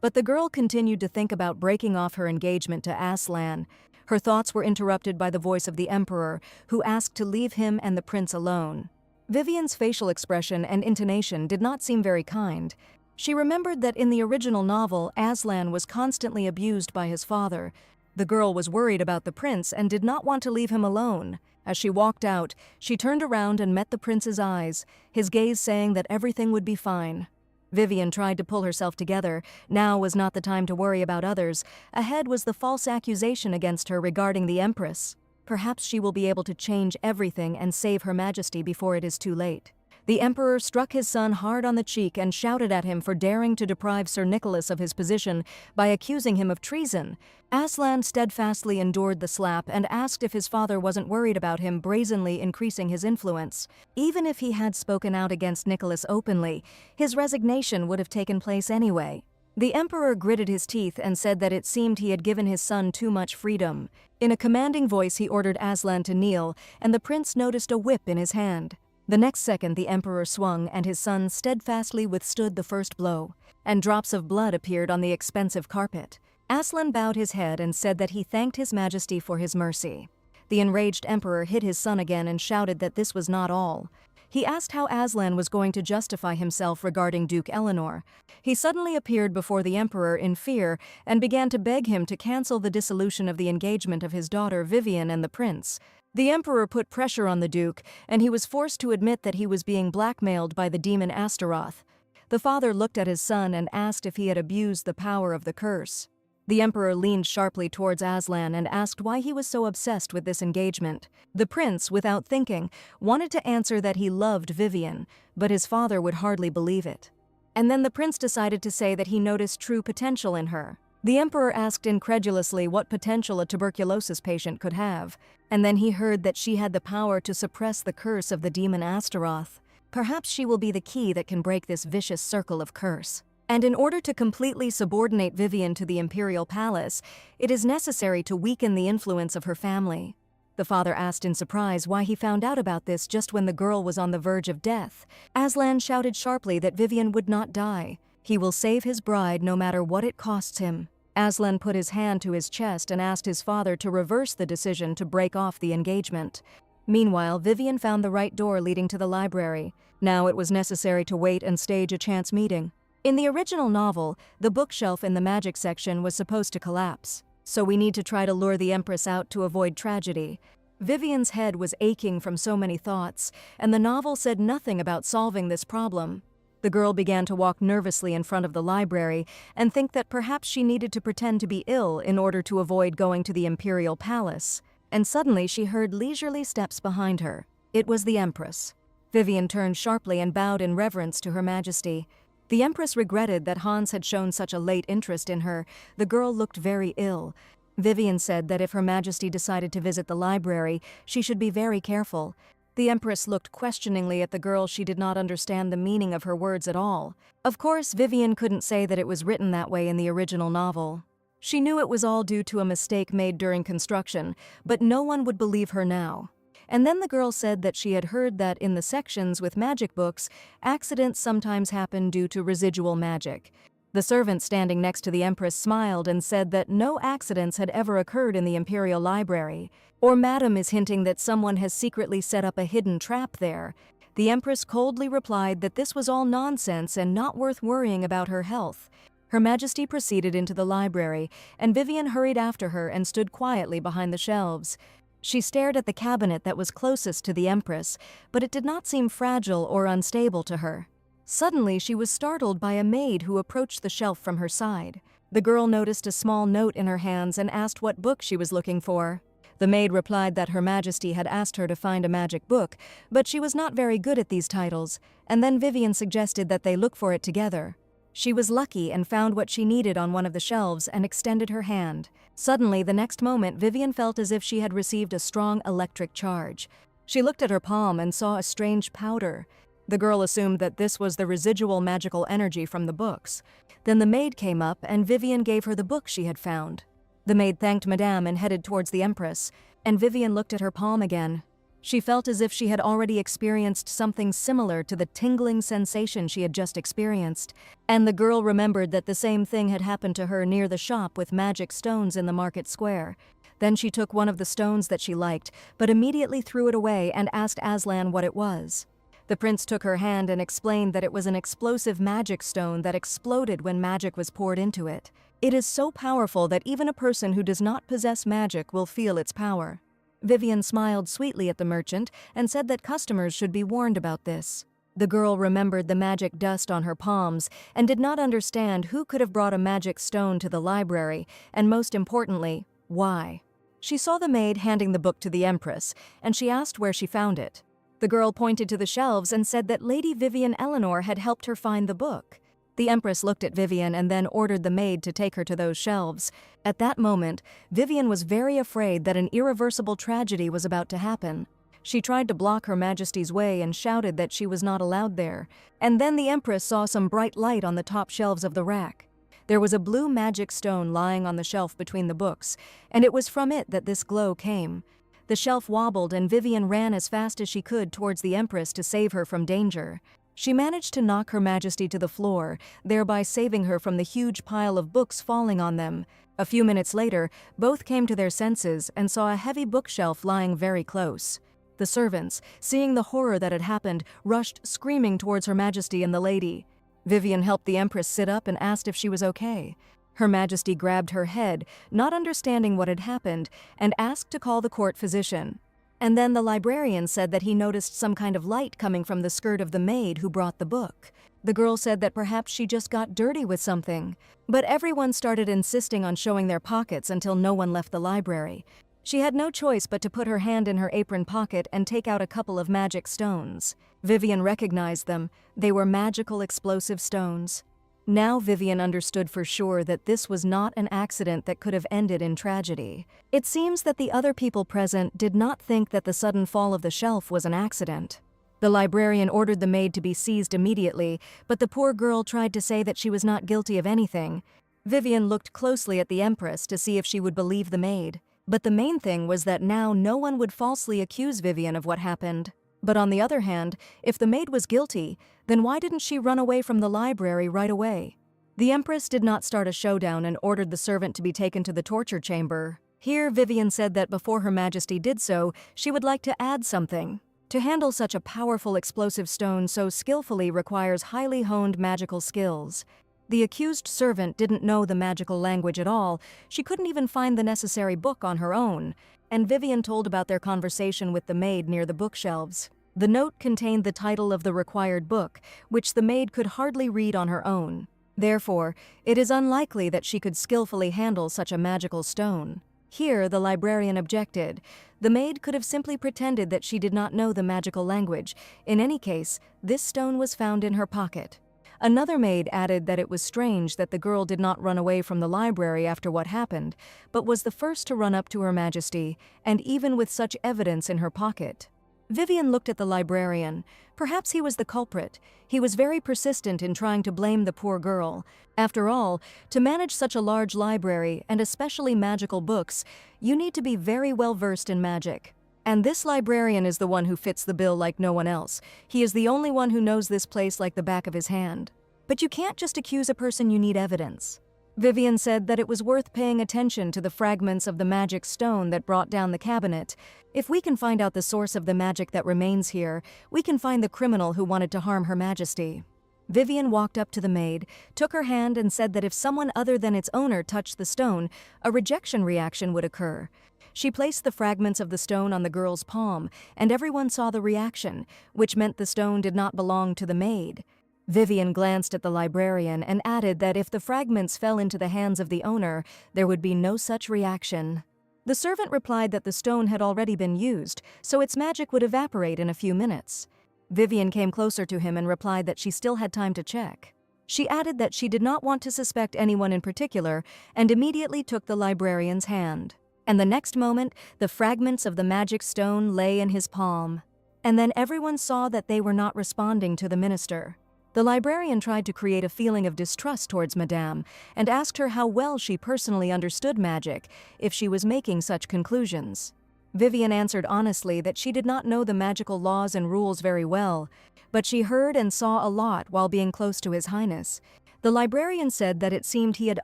But the girl continued to think about breaking off her engagement to Aslan. Her thoughts were interrupted by the voice of the emperor, who asked to leave him and the prince alone. Vivian's facial expression and intonation did not seem very kind. She remembered that in the original novel, Aslan was constantly abused by his father. The girl was worried about the prince and did not want to leave him alone. As she walked out, she turned around and met the prince's eyes, his gaze saying that everything would be fine. Vivian tried to pull herself together. Now was not the time to worry about others. Ahead was the false accusation against her regarding the empress. Perhaps she will be able to change everything and save Her Majesty before it is too late. The emperor struck his son hard on the cheek and shouted at him for daring to deprive Sir Nicholas of his position by accusing him of treason. Aslan steadfastly endured the slap and asked if his father wasn't worried about him brazenly increasing his influence. Even if he had spoken out against Nicholas openly, his resignation would have taken place anyway. The emperor gritted his teeth and said that it seemed he had given his son too much freedom. In a commanding voice he ordered Aslan to kneel, and the prince noticed a whip in his hand. The next second the emperor swung and his son steadfastly withstood the first blow, and drops of blood appeared on the expensive carpet. Aslan bowed his head and said that he thanked his majesty for his mercy. The enraged emperor hit his son again and shouted that this was not all. He asked how Aslan was going to justify himself regarding Duke Eleanor. He suddenly appeared before the emperor in fear and began to beg him to cancel the dissolution of the engagement of his daughter Vivian and the prince. The emperor put pressure on the duke, and he was forced to admit that he was being blackmailed by the demon Astaroth. The father looked at his son and asked if he had abused the power of the curse. The emperor leaned sharply towards Aslan and asked why he was so obsessed with this engagement. The prince, without thinking, wanted to answer that he loved Vivian, but his father would hardly believe it. And then the prince decided to say that he noticed true potential in her. The emperor asked incredulously what potential a tuberculosis patient could have, and then he heard that she had the power to suppress the curse of the demon Astaroth. Perhaps she will be the key that can break this vicious circle of curse. And in order to completely subordinate Vivian to the imperial palace, it is necessary to weaken the influence of her family. The father asked in surprise why he found out about this just when the girl was on the verge of death. Aslan shouted sharply that Vivian would not die. He will save his bride no matter what it costs him. Aslan put his hand to his chest and asked his father to reverse the decision to break off the engagement. Meanwhile, Vivian found the right door leading to the library. Now it was necessary to wait and stage a chance meeting. In the original novel, the bookshelf in the magic section was supposed to collapse, so we need to try to lure the Empress out to avoid tragedy. Vivian's head was aching from so many thoughts, and the novel said nothing about solving this problem. The girl began to walk nervously in front of the library and think that perhaps she needed to pretend to be ill in order to avoid going to the imperial palace. And suddenly she heard leisurely steps behind her. It was the Empress. Vivian turned sharply and bowed in reverence to Her Majesty. The Empress regretted that Hans had shown such a late interest in her. The girl looked very ill. Vivian said that if Her Majesty decided to visit the library, she should be very careful. The Empress looked questioningly at the girl. She did not understand the meaning of her words at all. Of course, Vivian couldn't say that it was written that way in the original novel. She knew it was all due to a mistake made during construction, but no one would believe her now. And then the girl said that she had heard that in the sections with magic books, accidents sometimes happen due to residual magic. The servant standing next to the Empress smiled and said that no accidents had ever occurred in the Imperial Library. Or Madam is hinting that someone has secretly set up a hidden trap there. The Empress coldly replied that this was all nonsense and not worth worrying about her health. Her Majesty proceeded into the library, and Vivian hurried after her and stood quietly behind the shelves. She stared at the cabinet that was closest to the Empress, but it did not seem fragile or unstable to her. Suddenly, she was startled by a maid who approached the shelf from her side. The girl noticed a small note in her hands and asked what book she was looking for. The maid replied that Her Majesty had asked her to find a magic book, but she was not very good at these titles, and then Vivian suggested that they look for it together. She was lucky and found what she needed on one of the shelves and extended her hand. Suddenly, the next moment, Vivian felt as if she had received a strong electric charge. She looked at her palm and saw a strange powder. The girl assumed that this was the residual magical energy from the books. Then the maid came up and Vivian gave her the book she had found. The maid thanked Madame and headed towards the Empress, and Vivian looked at her palm again. She felt as if she had already experienced something similar to the tingling sensation she had just experienced, and the girl remembered that the same thing had happened to her near the shop with magic stones in the market square. Then she took one of the stones that she liked, but immediately threw it away and asked Aslan what it was. The prince took her hand and explained that it was an explosive magic stone that exploded when magic was poured into it. It is so powerful that even a person who does not possess magic will feel its power. Vivian smiled sweetly at the merchant and said that customers should be warned about this. The girl remembered the magic dust on her palms and did not understand who could have brought a magic stone to the library, and most importantly, why. She saw the maid handing the book to the Empress, and she asked where she found it. The girl pointed to the shelves and said that Lady Vivian Eleanor had helped her find the book. The Empress looked at Vivian and then ordered the maid to take her to those shelves. At that moment, Vivian was very afraid that an irreversible tragedy was about to happen. She tried to block Her Majesty's way and shouted that she was not allowed there. And then the Empress saw some bright light on the top shelves of the rack. There was a blue magic stone lying on the shelf between the books, and it was from it that this glow came. The shelf wobbled and Vivian ran as fast as she could towards the Empress to save her from danger. She managed to knock Her Majesty to the floor, thereby saving her from the huge pile of books falling on them. A few minutes later, both came to their senses and saw a heavy bookshelf lying very close. The servants, seeing the horror that had happened, rushed screaming towards Her Majesty and the lady. Vivian helped the Empress sit up and asked if she was okay. Her Majesty grabbed her head, not understanding what had happened, and asked to call the court physician. And then the librarian said that he noticed some kind of light coming from the skirt of the maid who brought the book. The girl said that perhaps she just got dirty with something. But everyone started insisting on showing their pockets until no one left the library. She had no choice but to put her hand in her apron pocket and take out a couple of magic stones. Vivian recognized them. They were magical explosive stones. Now Vivian understood for sure that this was not an accident that could have ended in tragedy. It seems that the other people present did not think that the sudden fall of the shelf was an accident. The librarian ordered the maid to be seized immediately, but the poor girl tried to say that she was not guilty of anything. Vivian looked closely at the Empress to see if she would believe the maid. But the main thing was that now no one would falsely accuse Vivian of what happened. But on the other hand, if the maid was guilty, then why didn't she run away from the library right away? The Empress did not start a showdown and ordered the servant to be taken to the torture chamber. Here, Vivian said that before Her Majesty did so, she would like to add something. To handle such a powerful explosive stone so skillfully requires highly honed magical skills. The accused servant didn't know the magical language at all. She couldn't even find the necessary book on her own. And Vivian told about their conversation with the maid near the bookshelves. The note contained the title of the required book, which the maid could hardly read on her own. Therefore, it is unlikely that she could skillfully handle such a magical stone. Here, the librarian objected. The maid could have simply pretended that she did not know the magical language. In any case, this stone was found in her pocket. Another maid added that it was strange that the girl did not run away from the library after what happened, but was the first to run up to Her Majesty, and even with such evidence in her pocket. Vivian looked at the librarian. Perhaps he was the culprit. He was very persistent in trying to blame the poor girl. After all, to manage such a large library, and especially magical books, you need to be very well versed in magic. And this librarian is the one who fits the bill like no one else. He is the only one who knows this place like the back of his hand. But you can't just accuse a person, you need evidence. Vivian said that it was worth paying attention to the fragments of the magic stone that brought down the cabinet. If we can find out the source of the magic that remains here, we can find the criminal who wanted to harm Her Majesty. Vivian walked up to the maid, took her hand and said that if someone other than its owner touched the stone, a rejection reaction would occur. She placed the fragments of the stone on the girl's palm, and everyone saw the reaction, which meant the stone did not belong to the maid. Vivian glanced at the librarian and added that if the fragments fell into the hands of the owner, there would be no such reaction. The servant replied that the stone had already been used, so its magic would evaporate in a few minutes. Vivian came closer to him and replied that she still had time to check. She added that she did not want to suspect anyone in particular, and immediately took the librarian's hand. And the next moment, the fragments of the magic stone lay in his palm. And then everyone saw that they were not responding to the minister. The librarian tried to create a feeling of distrust towards Madame, and asked her how well she personally understood magic, if she was making such conclusions. Vivian answered honestly that she did not know the magical laws and rules very well, but she heard and saw a lot while being close to His Highness. The librarian said that it seemed he had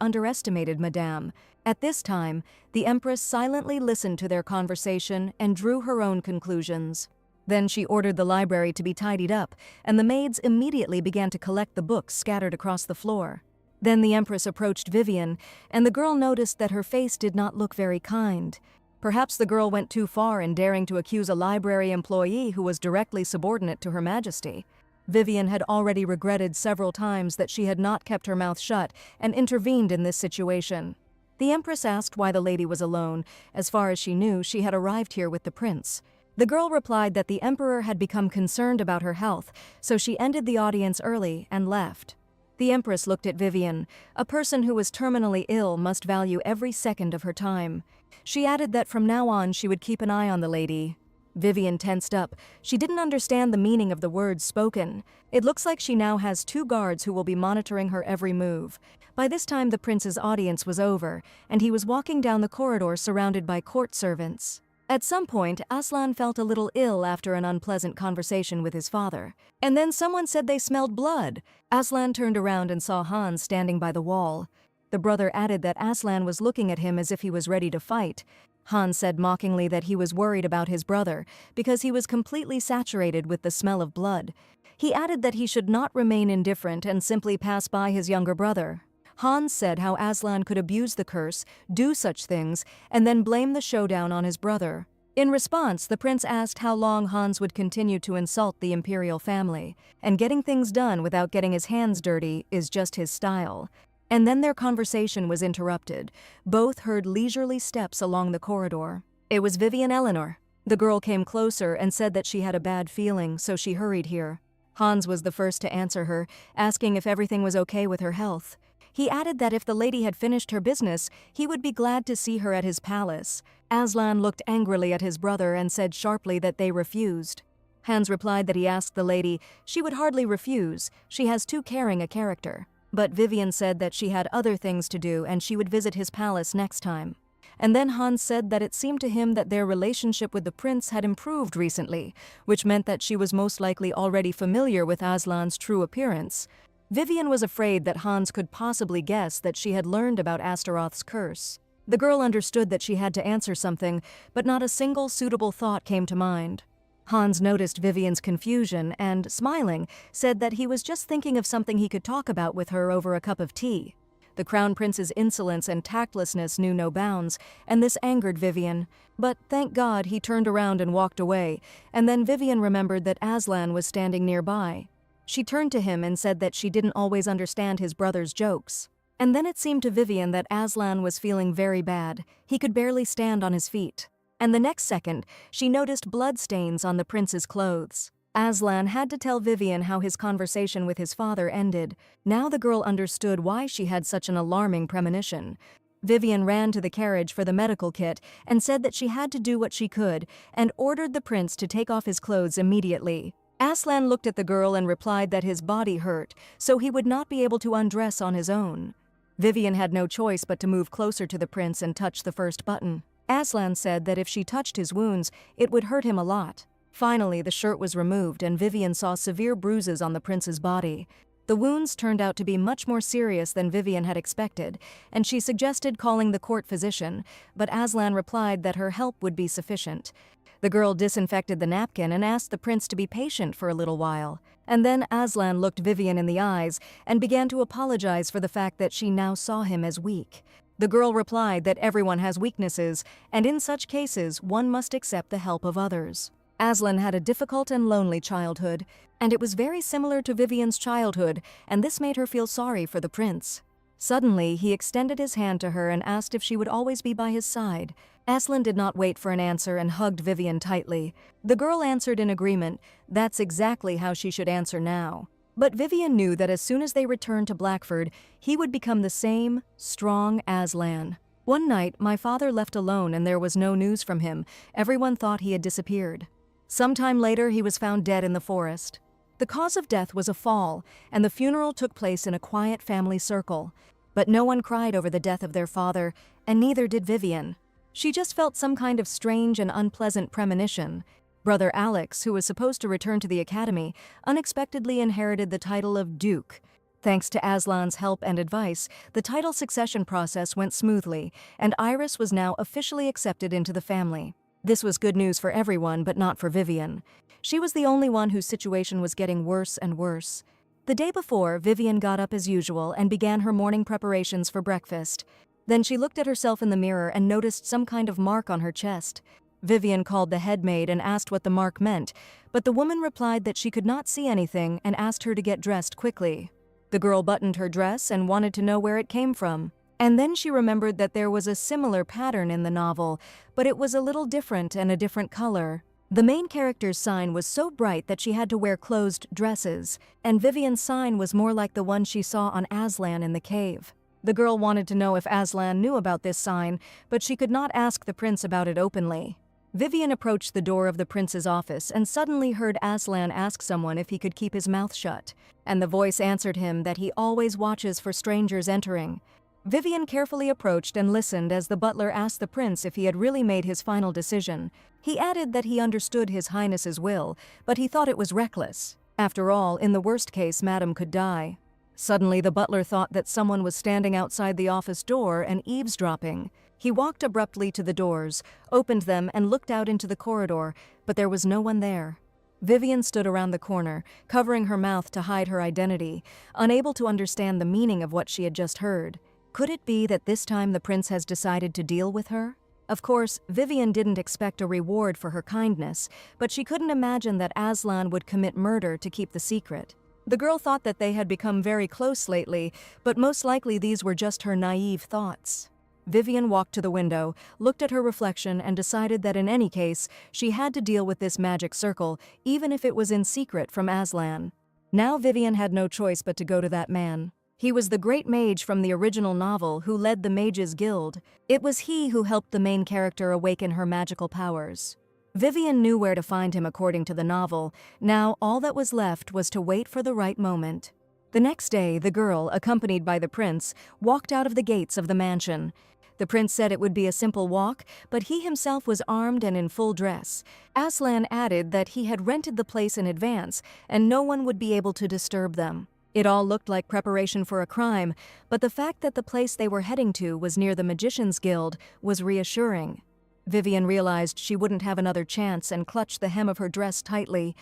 underestimated Madame. At this time, the Empress silently listened to their conversation and drew her own conclusions. Then she ordered the library to be tidied up, and the maids immediately began to collect the books scattered across the floor. Then the Empress approached Vivian, and the girl noticed that her face did not look very kind. Perhaps the girl went too far in daring to accuse a library employee who was directly subordinate to Her Majesty. Vivian had already regretted several times that she had not kept her mouth shut and intervened in this situation. The Empress asked why the lady was alone. As far as she knew, she had arrived here with the prince. The girl replied that the Emperor had become concerned about her health, so she ended the audience early and left. The Empress looked at Vivian. A person who was terminally ill must value every second of her time. She added that from now on she would keep an eye on the lady. Vivian tensed up. She didn't understand the meaning of the words spoken. It looks like she now has 2 guards who will be monitoring her every move. By this time the prince's audience was over, and he was walking down the corridor surrounded by court servants. At some point, Aslan felt a little ill after an unpleasant conversation with his father. And then someone said they smelled blood. Aslan turned around and saw Hans standing by the wall. The brother added that Aslan was looking at him as if he was ready to fight. Hans said mockingly that he was worried about his brother because he was completely saturated with the smell of blood. He added that he should not remain indifferent and simply pass by his younger brother. Hans said how Aslan could abuse the curse, do such things, and then blame the showdown on his brother. In response, the prince asked how long Hans would continue to insult the imperial family, and getting things done without getting his hands dirty is just his style. And then their conversation was interrupted. Both heard leisurely steps along the corridor. It was Vivian Eleanor. The girl came closer and said that she had a bad feeling, so she hurried here. Hans was the first to answer her, asking if everything was okay with her health. He added that if the lady had finished her business, he would be glad to see her at his palace. Aslan looked angrily at his brother and said sharply that they refused. Hans replied that he asked the lady. She would hardly refuse. She has too caring a character. But Vivian said that she had other things to do and she would visit his palace next time. And then Hans said that it seemed to him that their relationship with the prince had improved recently, which meant that she was most likely already familiar with Aslan's true appearance. Vivian was afraid that Hans could possibly guess that she had learned about Astaroth's curse. The girl understood that she had to answer something, but not a single suitable thought came to mind. Hans noticed Vivian's confusion and, smiling, said that he was just thinking of something he could talk about with her over a cup of tea. The crown prince's insolence and tactlessness knew no bounds, and this angered Vivian. But thank God he turned around and walked away, and then Vivian remembered that Aslan was standing nearby. She turned to him and said that she didn't always understand his brother's jokes. And then it seemed to Vivian that Aslan was feeling very bad. He could barely stand on his feet. And the next second, she noticed bloodstains on the prince's clothes. Aslan had to tell Vivian how his conversation with his father ended. Now the girl understood why she had such an alarming premonition. Vivian ran to the carriage for the medical kit and said that she had to do what she could and ordered the prince to take off his clothes immediately. Aslan looked at the girl and replied that his body hurt, so he would not be able to undress on his own. Vivian had no choice but to move closer to the prince and touch the first button. Aslan said that if she touched his wounds, it would hurt him a lot. Finally, the shirt was removed and Vivian saw severe bruises on the prince's body. The wounds turned out to be much more serious than Vivian had expected, and she suggested calling the court physician, but Aslan replied that her help would be sufficient. The girl disinfected the napkin and asked the prince to be patient for a little while. And then Aslan looked Vivian in the eyes and began to apologize for the fact that she now saw him as weak. The girl replied that everyone has weaknesses, and in such cases one must accept the help of others. Aslan had a difficult and lonely childhood, and it was very similar to Vivian's childhood, and this made her feel sorry for the prince. Suddenly, he extended his hand to her and asked if she would always be by his side. Aslan did not wait for an answer and hugged Vivian tightly. The girl answered in agreement. That's exactly how she should answer now. But Vivian knew that as soon as they returned to Blackford, he would become the same, strong Aslan. One night, my father left alone and there was no news from him. Everyone thought he had disappeared. Sometime later, he was found dead in the forest. The cause of death was a fall, and the funeral took place in a quiet family circle. But no one cried over the death of their father, and neither did Vivian. She just felt some kind of strange and unpleasant premonition. Brother Alex, who was supposed to return to the academy, unexpectedly inherited the title of Duke. Thanks to Aslan's help and advice, the title succession process went smoothly, and Iris was now officially accepted into the family. This was good news for everyone, but not for Vivian. She was the only one whose situation was getting worse and worse. The day before, Vivian got up as usual and began her morning preparations for breakfast. Then she looked at herself in the mirror and noticed some kind of mark on her chest. Vivian called the head maid and asked what the mark meant, but the woman replied that she could not see anything and asked her to get dressed quickly. The girl buttoned her dress and wanted to know where it came from. And then she remembered that there was a similar pattern in the novel, but it was a little different and a different color. The main character's sign was so bright that she had to wear closed dresses, and Vivian's sign was more like the one she saw on Aslan in the cave. The girl wanted to know if Aslan knew about this sign, but she could not ask the prince about it openly. Vivian approached the door of the prince's office and suddenly heard Aslan ask someone if he could keep his mouth shut, and the voice answered him that he always watches for strangers entering. Vivian carefully approached and listened as the butler asked the prince if he had really made his final decision. He added that he understood His Highness's will, but he thought it was reckless. After all, in the worst case, Madam could die. Suddenly, the butler thought that someone was standing outside the office door and eavesdropping. He walked abruptly to the doors, opened them, and looked out into the corridor, but there was no one there. Vivian stood around the corner, covering her mouth to hide her identity, unable to understand the meaning of what she had just heard. Could it be that this time the prince has decided to deal with her? Of course, Vivian didn't expect a reward for her kindness, but she couldn't imagine that Aslan would commit murder to keep the secret. The girl thought that they had become very close lately, but most likely these were just her naive thoughts. Vivian walked to the window, looked at her reflection, and decided that in any case, she had to deal with this magic circle, even if it was in secret from Aslan. Now Vivian had no choice but to go to that man. He was the great mage from the original novel who led the Mages Guild. It was he who helped the main character awaken her magical powers. Vivian knew where to find him according to the novel. Now all that was left was to wait for the right moment. The next day, the girl, accompanied by the prince, walked out of the gates of the mansion. The prince said it would be a simple walk, but he himself was armed and in full dress. Aslan added that he had rented the place in advance, and no one would be able to disturb them. It all looked like preparation for a crime, but the fact that the place they were heading to was near the Magician's Guild was reassuring. Vivian realized she wouldn't have another chance and clutched the hem of her dress tightly.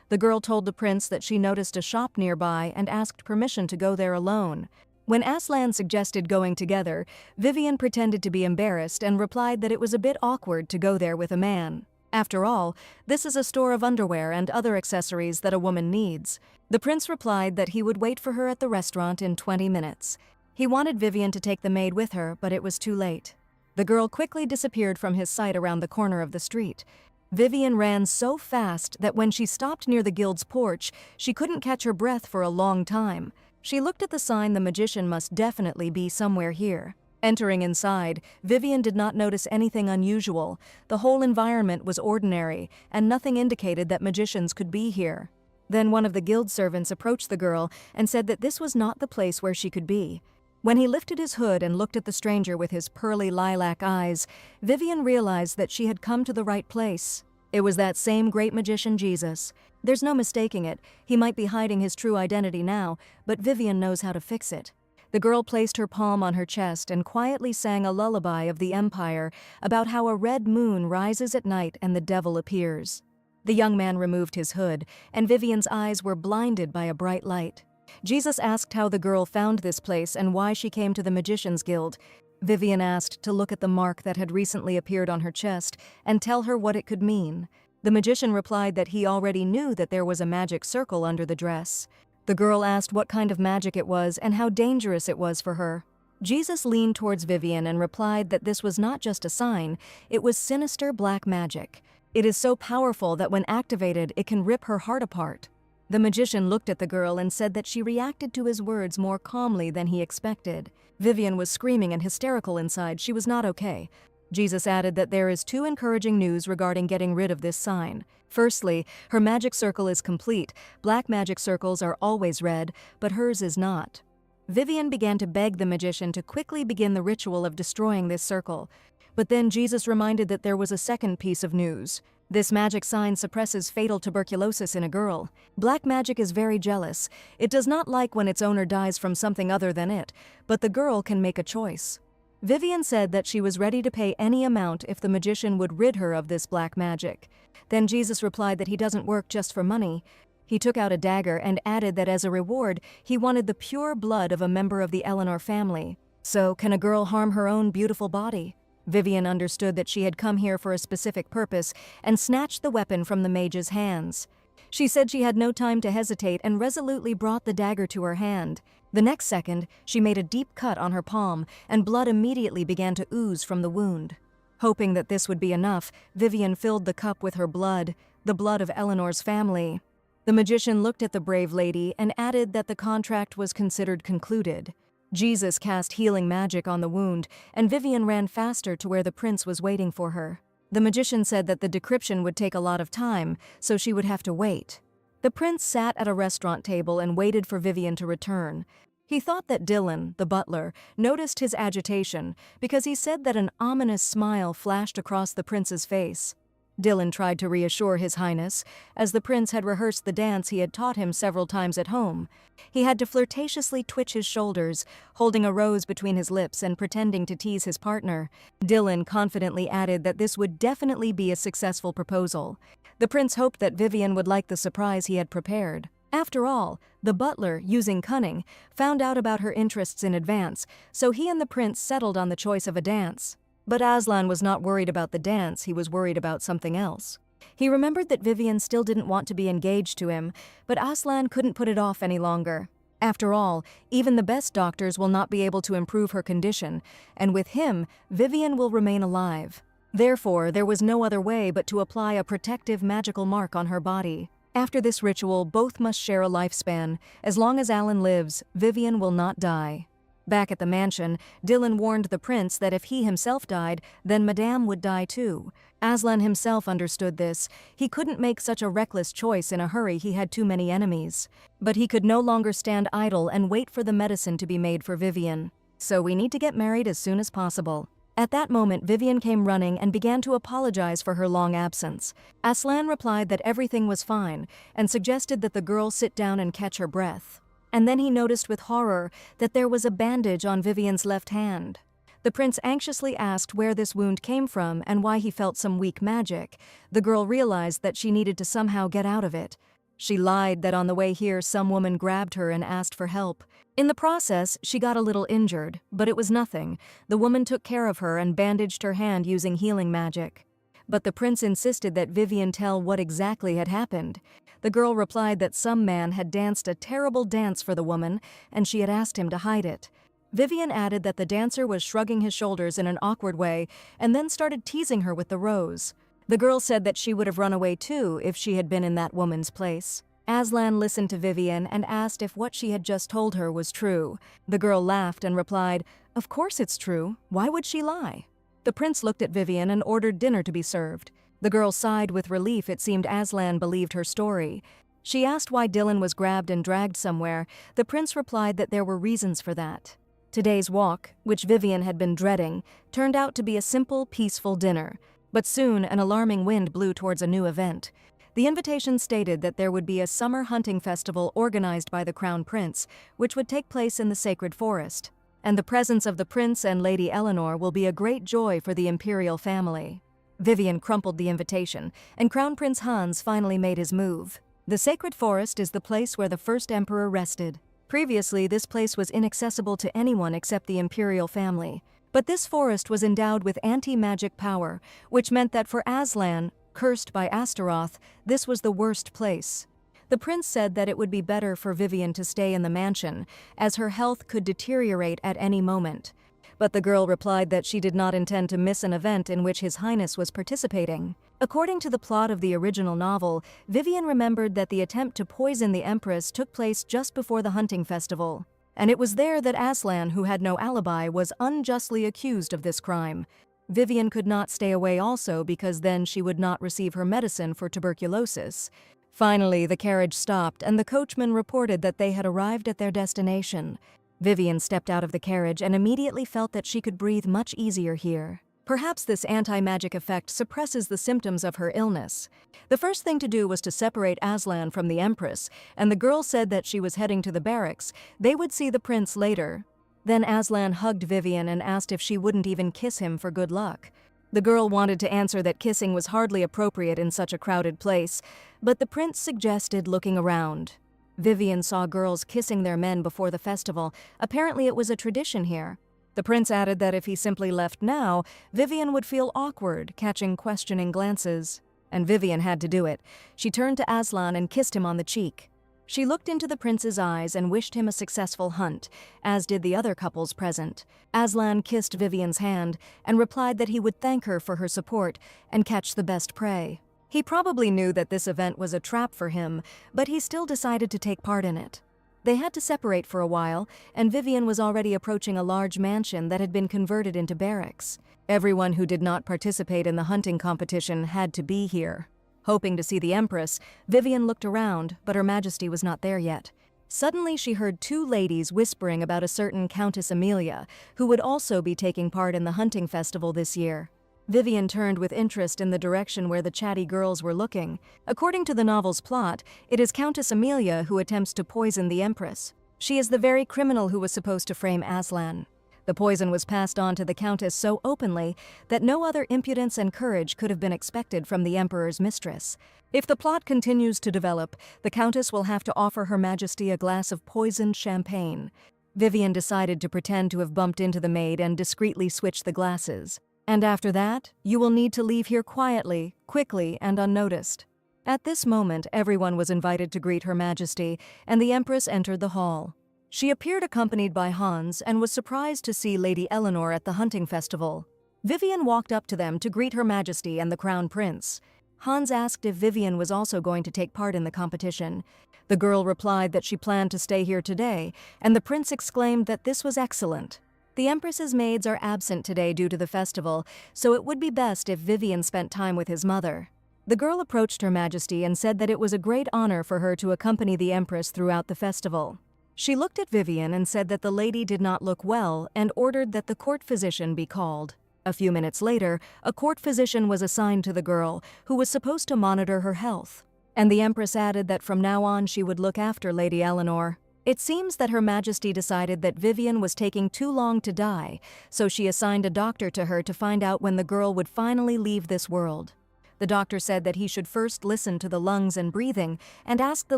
The girl told the prince that she noticed a shop nearby and asked permission to go there alone. When Aslan suggested going together, Vivian pretended to be embarrassed and replied that it was a bit awkward to go there with a man. After all, this is a store of underwear and other accessories that a woman needs. The prince replied that he would wait for her at the restaurant in 20 minutes. He wanted Vivian to take the maid with her, but it was too late. The girl quickly disappeared from his sight around the corner of the street. Vivian ran so fast that when she stopped near the guild's porch, she couldn't catch her breath for a long time. She looked at the sign. The magician must definitely be somewhere here. Entering inside, Vivian did not notice anything unusual. The whole environment was ordinary, and nothing indicated that magicians could be here. Then one of the guild servants approached the girl and said that this was not the place where she could be. When he lifted his hood and looked at the stranger with his pearly lilac eyes, Vivian realized that she had come to the right place. It was that same great magician Jesus. There's no mistaking it. He might be hiding his true identity now, but Vivian knows how to fix it. The girl placed her palm on her chest and quietly sang a lullaby of the Empire about how a red moon rises at night and the devil appears. The young man removed his hood, and Vivian's eyes were blinded by a bright light. Jesus asked how the girl found this place and why she came to the Magician's Guild. Vivian asked to look at the mark that had recently appeared on her chest and tell her what it could mean. The magician replied that he already knew that there was a magic circle under the dress. The girl asked what kind of magic it was and how dangerous it was for her. Jesus leaned towards Vivian and replied that this was not just a sign, it was sinister black magic. It is so powerful that when activated, it can rip her heart apart. The magician looked at the girl and said that she reacted to his words more calmly than he expected. Vivian was screaming and hysterical inside. She was not okay. Jesus added that there is 2 encouraging news regarding getting rid of this sign. Firstly, her magic circle is complete. Black magic circles are always red, but hers is not. Vivian began to beg the magician to quickly begin the ritual of destroying this circle. But then Jesus reminded that there was a second piece of news. This magic sign suppresses fatal tuberculosis in a girl. Black magic is very jealous. It does not like when its owner dies from something other than it, but the girl can make a choice. Vivian said that she was ready to pay any amount if the magician would rid her of this black magic. Then Jesus replied that he doesn't work just for money. He took out a dagger and added that as a reward, he wanted the pure blood of a member of the Eleanor family. So, can a girl harm her own beautiful body? Vivian understood that she had come here for a specific purpose and snatched the weapon from the mage's hands. She said she had no time to hesitate and resolutely brought the dagger to her hand. The next second, she made a deep cut on her palm, and blood immediately began to ooze from the wound. Hoping that this would be enough, Vivian filled the cup with her blood, the blood of Eleanor's family. The magician looked at the brave lady and added that the contract was considered concluded. Jesus cast healing magic on the wound, and Vivian ran faster to where the prince was waiting for her. The magician said that the decryption would take a lot of time, so she would have to wait. The prince sat at a restaurant table and waited for Vivian to return. He thought that Dylan, the butler, noticed his agitation because he said that an ominous smile flashed across the prince's face. Dylan tried to reassure His Highness, as the prince had rehearsed the dance he had taught him several times at home. He had to flirtatiously twitch his shoulders, holding a rose between his lips and pretending to tease his partner. Dylan confidently added that this would definitely be a successful proposal. The prince hoped that Vivian would like the surprise he had prepared. After all, the butler, using cunning, found out about her interests in advance, so he and the prince settled on the choice of a dance. But Aslan was not worried about the dance, he was worried about something else. He remembered that Vivian still didn't want to be engaged to him, but Aslan couldn't put it off any longer. After all, even the best doctors will not be able to improve her condition, and with him, Vivian will remain alive. Therefore, there was no other way but to apply a protective magical mark on her body. After this ritual, both must share a lifespan. As long as Alan lives, Vivian will not die. Back at the mansion, Dylan warned the prince that if he himself died, then Madame would die too. Aslan himself understood this. He couldn't make such a reckless choice in a hurry, he had too many enemies. But he could no longer stand idle and wait for the medicine to be made for Vivian. So we need to get married as soon as possible. At that moment, Vivian came running and began to apologize for her long absence. Aslan replied that everything was fine and suggested that the girl sit down and catch her breath. And then he noticed with horror that there was a bandage on Vivian's left hand. The prince anxiously asked where this wound came from and why he felt some weak magic. The girl realized that she needed to somehow get out of it. She lied that on the way here some woman grabbed her and asked for help. In the process, she got a little injured, but it was nothing. The woman took care of her and bandaged her hand using healing magic. But the prince insisted that Vivian tell what exactly had happened. The girl replied that some man had danced a terrible dance for the woman, and she had asked him to hide it. Vivian added that the dancer was shrugging his shoulders in an awkward way, and then started teasing her with the rose. The girl said that she would have run away too if she had been in that woman's place. Aslan listened to Vivian and asked if what she had just told her was true. The girl laughed and replied, "Of course it's true. Why would she lie?" The prince looked at Vivian and ordered dinner to be served. The girl sighed with relief. It seemed Aslan believed her story. She asked why Dylan was grabbed and dragged somewhere. The prince replied that there were reasons for that. Today's walk, which Vivian had been dreading, turned out to be a simple, peaceful dinner. But soon an alarming wind blew towards a new event. The invitation stated that there would be a summer hunting festival organized by the Crown Prince, which would take place in the sacred forest. And the presence of the prince and Lady Eleanor will be a great joy for the imperial family. Vivian crumpled the invitation, and Crown Prince Hans finally made his move. The sacred forest is the place where the first emperor rested. Previously, this place was inaccessible to anyone except the imperial family. But this forest was endowed with anti-magic power, which meant that for Aslan, cursed by Astaroth, this was the worst place. The prince said that it would be better for Vivian to stay in the mansion, as her health could deteriorate at any moment. But the girl replied that she did not intend to miss an event in which His Highness was participating. According to the plot of the original novel, Vivian remembered that the attempt to poison the Empress took place just before the hunting festival. And it was there that Aslan, who had no alibi, was unjustly accused of this crime. Vivian could not stay away also because then she would not receive her medicine for tuberculosis. Finally, the carriage stopped and the coachman reported that they had arrived at their destination. Vivian stepped out of the carriage and immediately felt that she could breathe much easier here. Perhaps this anti-magic effect suppresses the symptoms of her illness. The first thing to do was to separate Aslan from the Empress, and the girl said that she was heading to the barracks. They would see the prince later. Then Aslan hugged Vivian and asked if she wouldn't even kiss him for good luck. The girl wanted to answer that kissing was hardly appropriate in such a crowded place, but the prince suggested looking around. Vivian saw girls kissing their men before the festival. Apparently it was a tradition here. The prince added that if he simply left now, Vivian would feel awkward, catching questioning glances. And Vivian had to do it. She turned to Aslan and kissed him on the cheek. She looked into the prince's eyes and wished him a successful hunt, as did the other couples present. Aslan kissed Vivian's hand and replied that he would thank her for her support and catch the best prey. He probably knew that this event was a trap for him, but he still decided to take part in it. They had to separate for a while, and Vivian was already approaching a large mansion that had been converted into barracks. Everyone who did not participate in the hunting competition had to be here. Hoping to see the Empress, Vivian looked around, but Her Majesty was not there yet. Suddenly she heard two ladies whispering about a certain Countess Amelia, who would also be taking part in the hunting festival this year. Vivian turned with interest in the direction where the chatty girls were looking. According to the novel's plot, it is Countess Amelia who attempts to poison the Empress. She is the very criminal who was supposed to frame Aslan. The poison was passed on to the Countess so openly that no other impudence and courage could have been expected from the Emperor's mistress. If the plot continues to develop, the Countess will have to offer Her Majesty a glass of poisoned champagne. Vivian decided to pretend to have bumped into the maid and discreetly switch the glasses. And after that, you will need to leave here quietly, quickly, and unnoticed. At this moment, everyone was invited to greet Her Majesty, and the Empress entered the hall. She appeared accompanied by Hans and was surprised to see Lady Eleanor at the hunting festival. Vivian walked up to them to greet Her Majesty and the Crown Prince. Hans asked if Vivian was also going to take part in the competition. The girl replied that she planned to stay here today, and the prince exclaimed that this was excellent. The Empress's maids are absent today due to the festival, so it would be best if Vivian spent time with his mother. The girl approached Her Majesty and said that it was a great honor for her to accompany the Empress throughout the festival. She looked at Vivian and said that the lady did not look well and ordered that the court physician be called. A few minutes later, a court physician was assigned to the girl, who was supposed to monitor her health. And the Empress added that from now on she would look after Lady Eleanor. It seems that Her Majesty decided that Vivian was taking too long to die, so she assigned a doctor to her to find out when the girl would finally leave this world. The doctor said that he should first listen to the lungs and breathing and ask the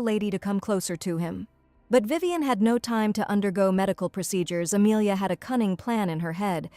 lady to come closer to him. But Vivian had no time to undergo medical procedures. Amelia had a cunning plan in her head,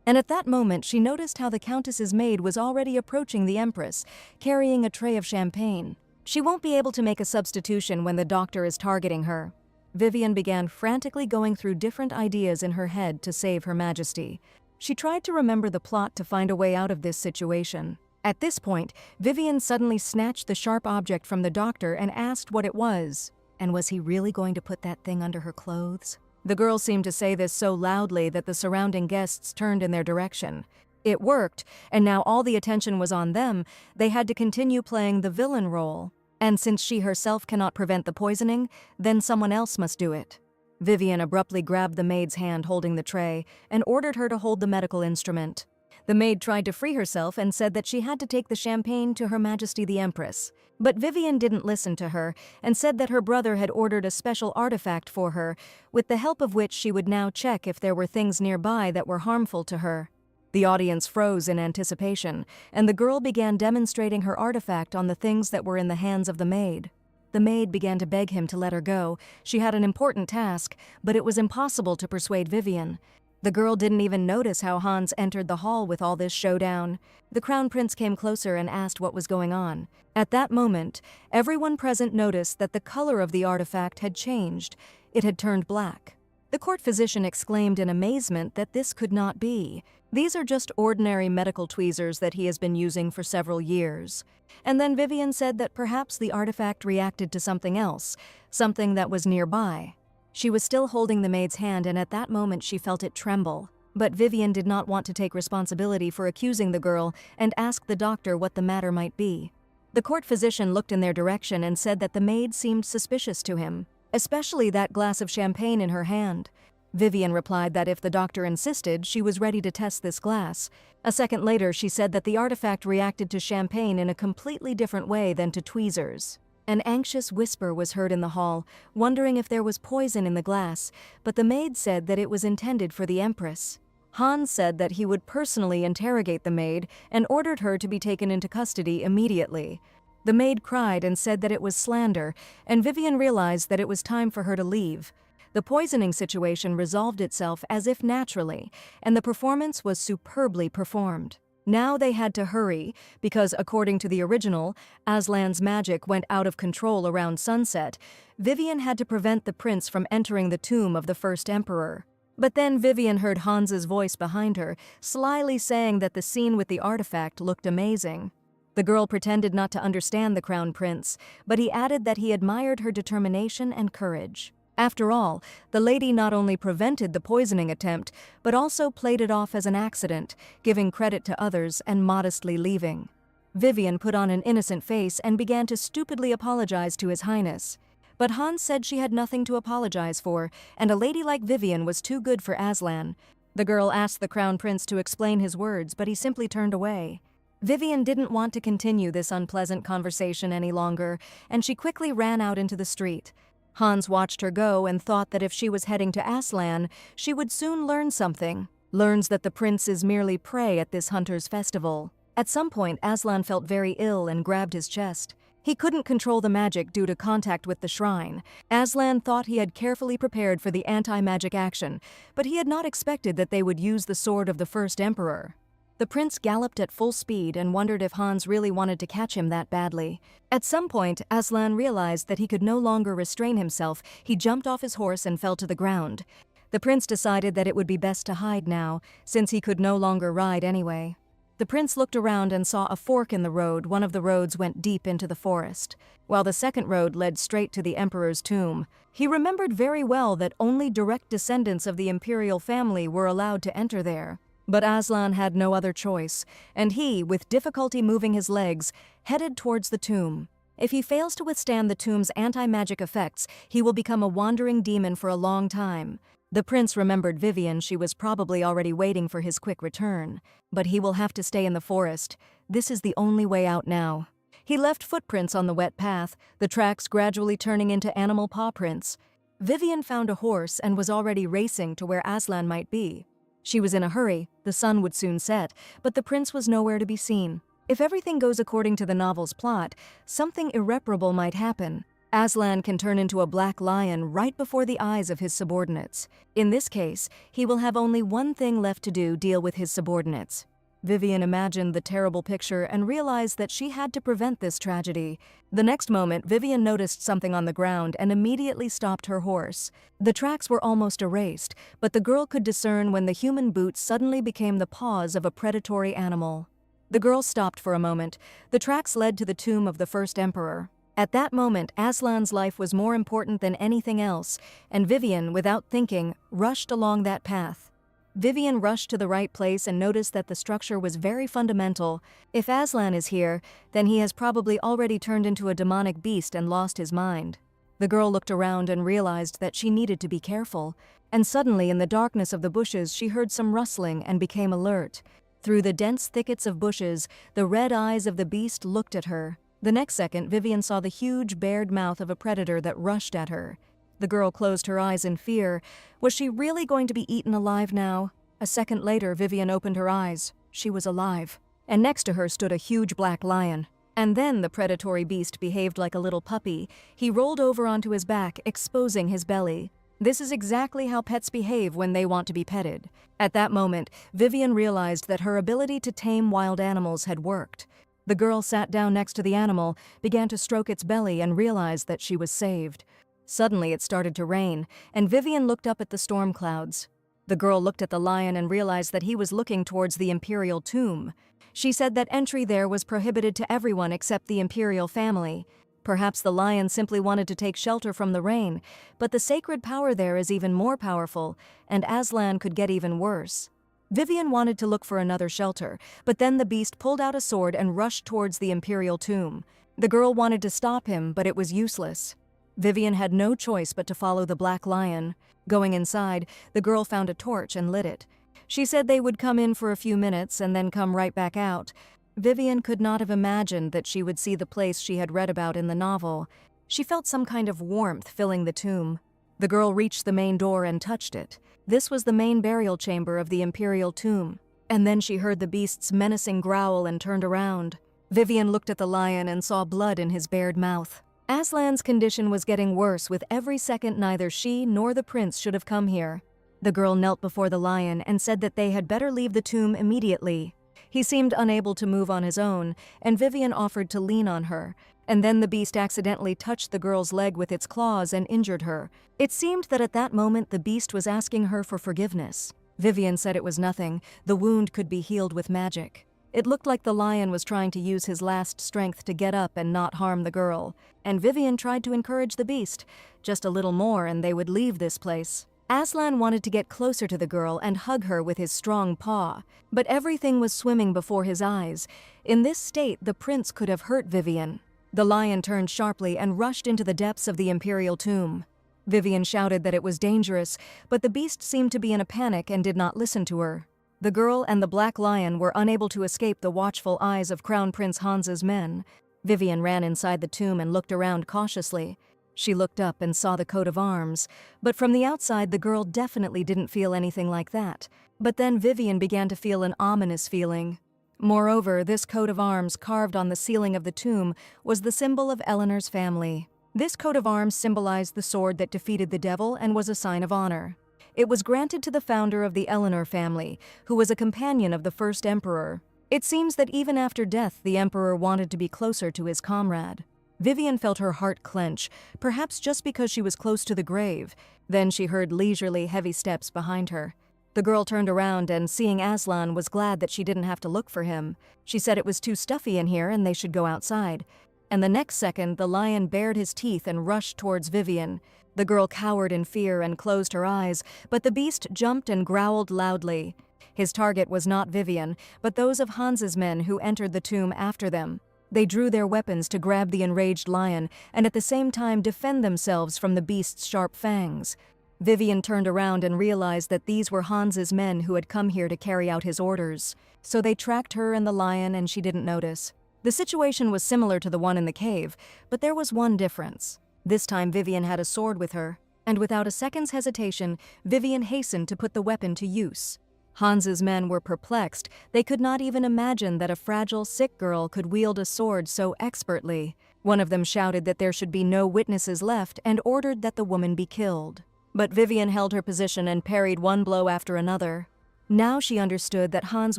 and at that moment she noticed how the Countess's maid was already approaching the Empress, carrying a tray of champagne. She won't be able to make a substitution when the doctor is targeting her. Vivian began frantically going through different ideas in her head to save Her Majesty. She tried to remember the plot to find a way out of this situation. At this point, Vivian suddenly snatched the sharp object from the doctor and asked what it was. And was he really going to put that thing under her clothes? The girl seemed to say this so loudly that the surrounding guests turned in their direction. It worked, and now all the attention was on them. They had to continue playing the villain role. And since she herself cannot prevent the poisoning, then someone else must do it. Vivian abruptly grabbed the maid's hand holding the tray and ordered her to hold the medical instrument. The maid tried to free herself and said that she had to take the champagne to Her Majesty the Empress. But Vivian didn't listen to her and said that her brother had ordered a special artifact for her, with the help of which she would now check if there were things nearby that were harmful to her. The audience froze in anticipation, and the girl began demonstrating her artifact on the things that were in the hands of the maid. The maid began to beg him to let her go. She had an important task, but it was impossible to persuade Vivian. The girl didn't even notice how Hans entered the hall with all this showdown. The Crown Prince came closer and asked what was going on. At that moment, everyone present noticed that the color of the artifact had changed. It had turned black. The court physician exclaimed in amazement that this could not be. These are just ordinary medical tweezers that he has been using for several years. And then Vivian said that perhaps the artifact reacted to something else, something that was nearby. She was still holding the maid's hand, and at that moment she felt it tremble. But Vivian did not want to take responsibility for accusing the girl and asked the doctor what the matter might be. The court physician looked in their direction and said that the maid seemed suspicious to him, especially that glass of champagne in her hand. Vivian replied that if the doctor insisted, she was ready to test this glass. A second later, she said that the artifact reacted to champagne in a completely different way than to tweezers. An anxious whisper was heard in the hall, wondering if there was poison in the glass, but the maid said that it was intended for the Empress. Hans said that he would personally interrogate the maid and ordered her to be taken into custody immediately. The maid cried and said that it was slander, and Vivian realized that it was time for her to leave. The poisoning situation resolved itself as if naturally, and the performance was superbly performed. Now they had to hurry, because according to the original, Aslan's magic went out of control around sunset. Vivian had to prevent the prince from entering the tomb of the first emperor. But then Vivian heard Hans's voice behind her, slyly saying that the scene with the artifact looked amazing. The girl pretended not to understand the crown prince, but he added that he admired her determination and courage. After all, the lady not only prevented the poisoning attempt, but also played it off as an accident, giving credit to others and modestly leaving. Vivian put on an innocent face and began to stupidly apologize to His Highness. But Hans said she had nothing to apologize for, and a lady like Vivian was too good for Aslan. The girl asked the Crown Prince to explain his words, but he simply turned away. Vivian didn't want to continue this unpleasant conversation any longer, and she quickly ran out into the street. Hans watched her go and thought that if she was heading to Aslan, she would soon learn something. Learns that the prince is merely prey at this hunter's festival. At some point, Aslan felt very ill and grabbed his chest. He couldn't control the magic due to contact with the shrine. Aslan thought he had carefully prepared for the anti-magic action, but he had not expected that they would use the sword of the first emperor. The prince galloped at full speed and wondered if Hans really wanted to catch him that badly. At some point, Aslan realized that he could no longer restrain himself. He jumped off his horse and fell to the ground. The prince decided that it would be best to hide now, since he could no longer ride anyway. The prince looked around and saw a fork in the road. One of the roads went deep into the forest, while the second road led straight to the emperor's tomb. He remembered very well that only direct descendants of the imperial family were allowed to enter there. But Aslan had no other choice, and he, with difficulty moving his legs, headed towards the tomb. If he fails to withstand the tomb's anti-magic effects, he will become a wandering demon for a long time. The prince remembered Vivian. She was probably already waiting for his quick return. But he will have to stay in the forest. This is the only way out now. He left footprints on the wet path, the tracks gradually turning into animal paw prints. Vivian found a horse and was already racing to where Aslan might be. She was in a hurry. The sun would soon set, but the prince was nowhere to be seen. If everything goes according to the novel's plot, something irreparable might happen. Aslan can turn into a black lion right before the eyes of his subordinates. In this case, he will have only one thing left to do: deal with his subordinates. Vivian imagined the terrible picture and realized that she had to prevent this tragedy. The next moment, Vivian noticed something on the ground and immediately stopped her horse. The tracks were almost erased, but the girl could discern when the human boots suddenly became the paws of a predatory animal. The girl stopped for a moment. The tracks led to the tomb of the first emperor. At that moment, Aslan's life was more important than anything else, and Vivian, without thinking, rushed along that path. Vivian rushed to the right place and noticed that the structure was very fundamental. If Aslan is here, then he has probably already turned into a demonic beast and lost his mind. The girl looked around and realized that she needed to be careful, and suddenly in the darkness of the bushes she heard some rustling and became alert. Through the dense thickets of bushes, the red eyes of the beast looked at her. The next second, Vivian saw the huge, bared mouth of a predator that rushed at her. The girl closed her eyes in fear. Was she really going to be eaten alive now? A second later, Vivian opened her eyes. She was alive. And next to her stood a huge black lion. And then the predatory beast behaved like a little puppy. He rolled over onto his back, exposing his belly. This is exactly how pets behave when they want to be petted. At that moment, Vivian realized that her ability to tame wild animals had worked. The girl sat down next to the animal, began to stroke its belly, and realized that she was saved. Suddenly it started to rain, and Vivian looked up at the storm clouds. The girl looked at the lion and realized that he was looking towards the imperial tomb. She said that entry there was prohibited to everyone except the imperial family. Perhaps the lion simply wanted to take shelter from the rain, but the sacred power there is even more powerful, and Aslan could get even worse. Vivian wanted to look for another shelter, but then the beast pulled out a sword and rushed towards the imperial tomb. The girl wanted to stop him, but it was useless. Vivian had no choice but to follow the black lion. Going inside, the girl found a torch and lit it. She said they would come in for a few minutes and then come right back out. Vivian could not have imagined that she would see the place she had read about in the novel. She felt some kind of warmth filling the tomb. The girl reached the main door and touched it. This was the main burial chamber of the imperial tomb. And then she heard the beast's menacing growl and turned around. Vivian looked at the lion and saw blood in his bared mouth. Aslan's condition was getting worse with every second. Neither she nor the prince should have come here. The girl knelt before the lion and said that they had better leave the tomb immediately. He seemed unable to move on his own, and Vivian offered to lean on her. And then the beast accidentally touched the girl's leg with its claws and injured her. It seemed that at that moment the beast was asking her for forgiveness. Vivian said it was nothing. The wound could be healed with magic. It looked like the lion was trying to use his last strength to get up and not harm the girl, and Vivian tried to encourage the beast. Just a little more and they would leave this place. Aslan wanted to get closer to the girl and hug her with his strong paw, but everything was swimming before his eyes. In this state, the prince could have hurt Vivian. The lion turned sharply and rushed into the depths of the imperial tomb. Vivian shouted that it was dangerous, but the beast seemed to be in a panic and did not listen to her. The girl and the black lion were unable to escape the watchful eyes of Crown Prince Hans's men. Vivian ran inside the tomb and looked around cautiously. She looked up and saw the coat of arms, but from the outside the girl definitely didn't feel anything like that. But then Vivian began to feel an ominous feeling. Moreover, this coat of arms carved on the ceiling of the tomb was the symbol of Eleanor's family. This coat of arms symbolized the sword that defeated the devil and was a sign of honor. It was granted to the founder of the Eleanor family, who was a companion of the first emperor. It seems that even after death, the emperor wanted to be closer to his comrade. Vivian felt her heart clench, perhaps just because she was close to the grave. Then she heard leisurely, heavy steps behind her. The girl turned around and, seeing Aslan, was glad that she didn't have to look for him. She said it was too stuffy in here and they should go outside. And the next second, the lion bared his teeth and rushed towards Vivian. The girl cowered in fear and closed her eyes, but the beast jumped and growled loudly. His target was not Vivian, but those of Hans's men who entered the tomb after them. They drew their weapons to grab the enraged lion and at the same time defend themselves from the beast's sharp fangs. Vivian turned around and realized that these were Hans's men who had come here to carry out his orders. So they tracked her and the lion and she didn't notice. The situation was similar to the one in the cave, but there was one difference. This time Vivian had a sword with her, and without a second's hesitation, Vivian hastened to put the weapon to use. Hans's men were perplexed. They could not even imagine that a fragile, sick girl could wield a sword so expertly. One of them shouted that there should be no witnesses left and ordered that the woman be killed. But Vivian held her position and parried one blow after another. Now she understood that Hans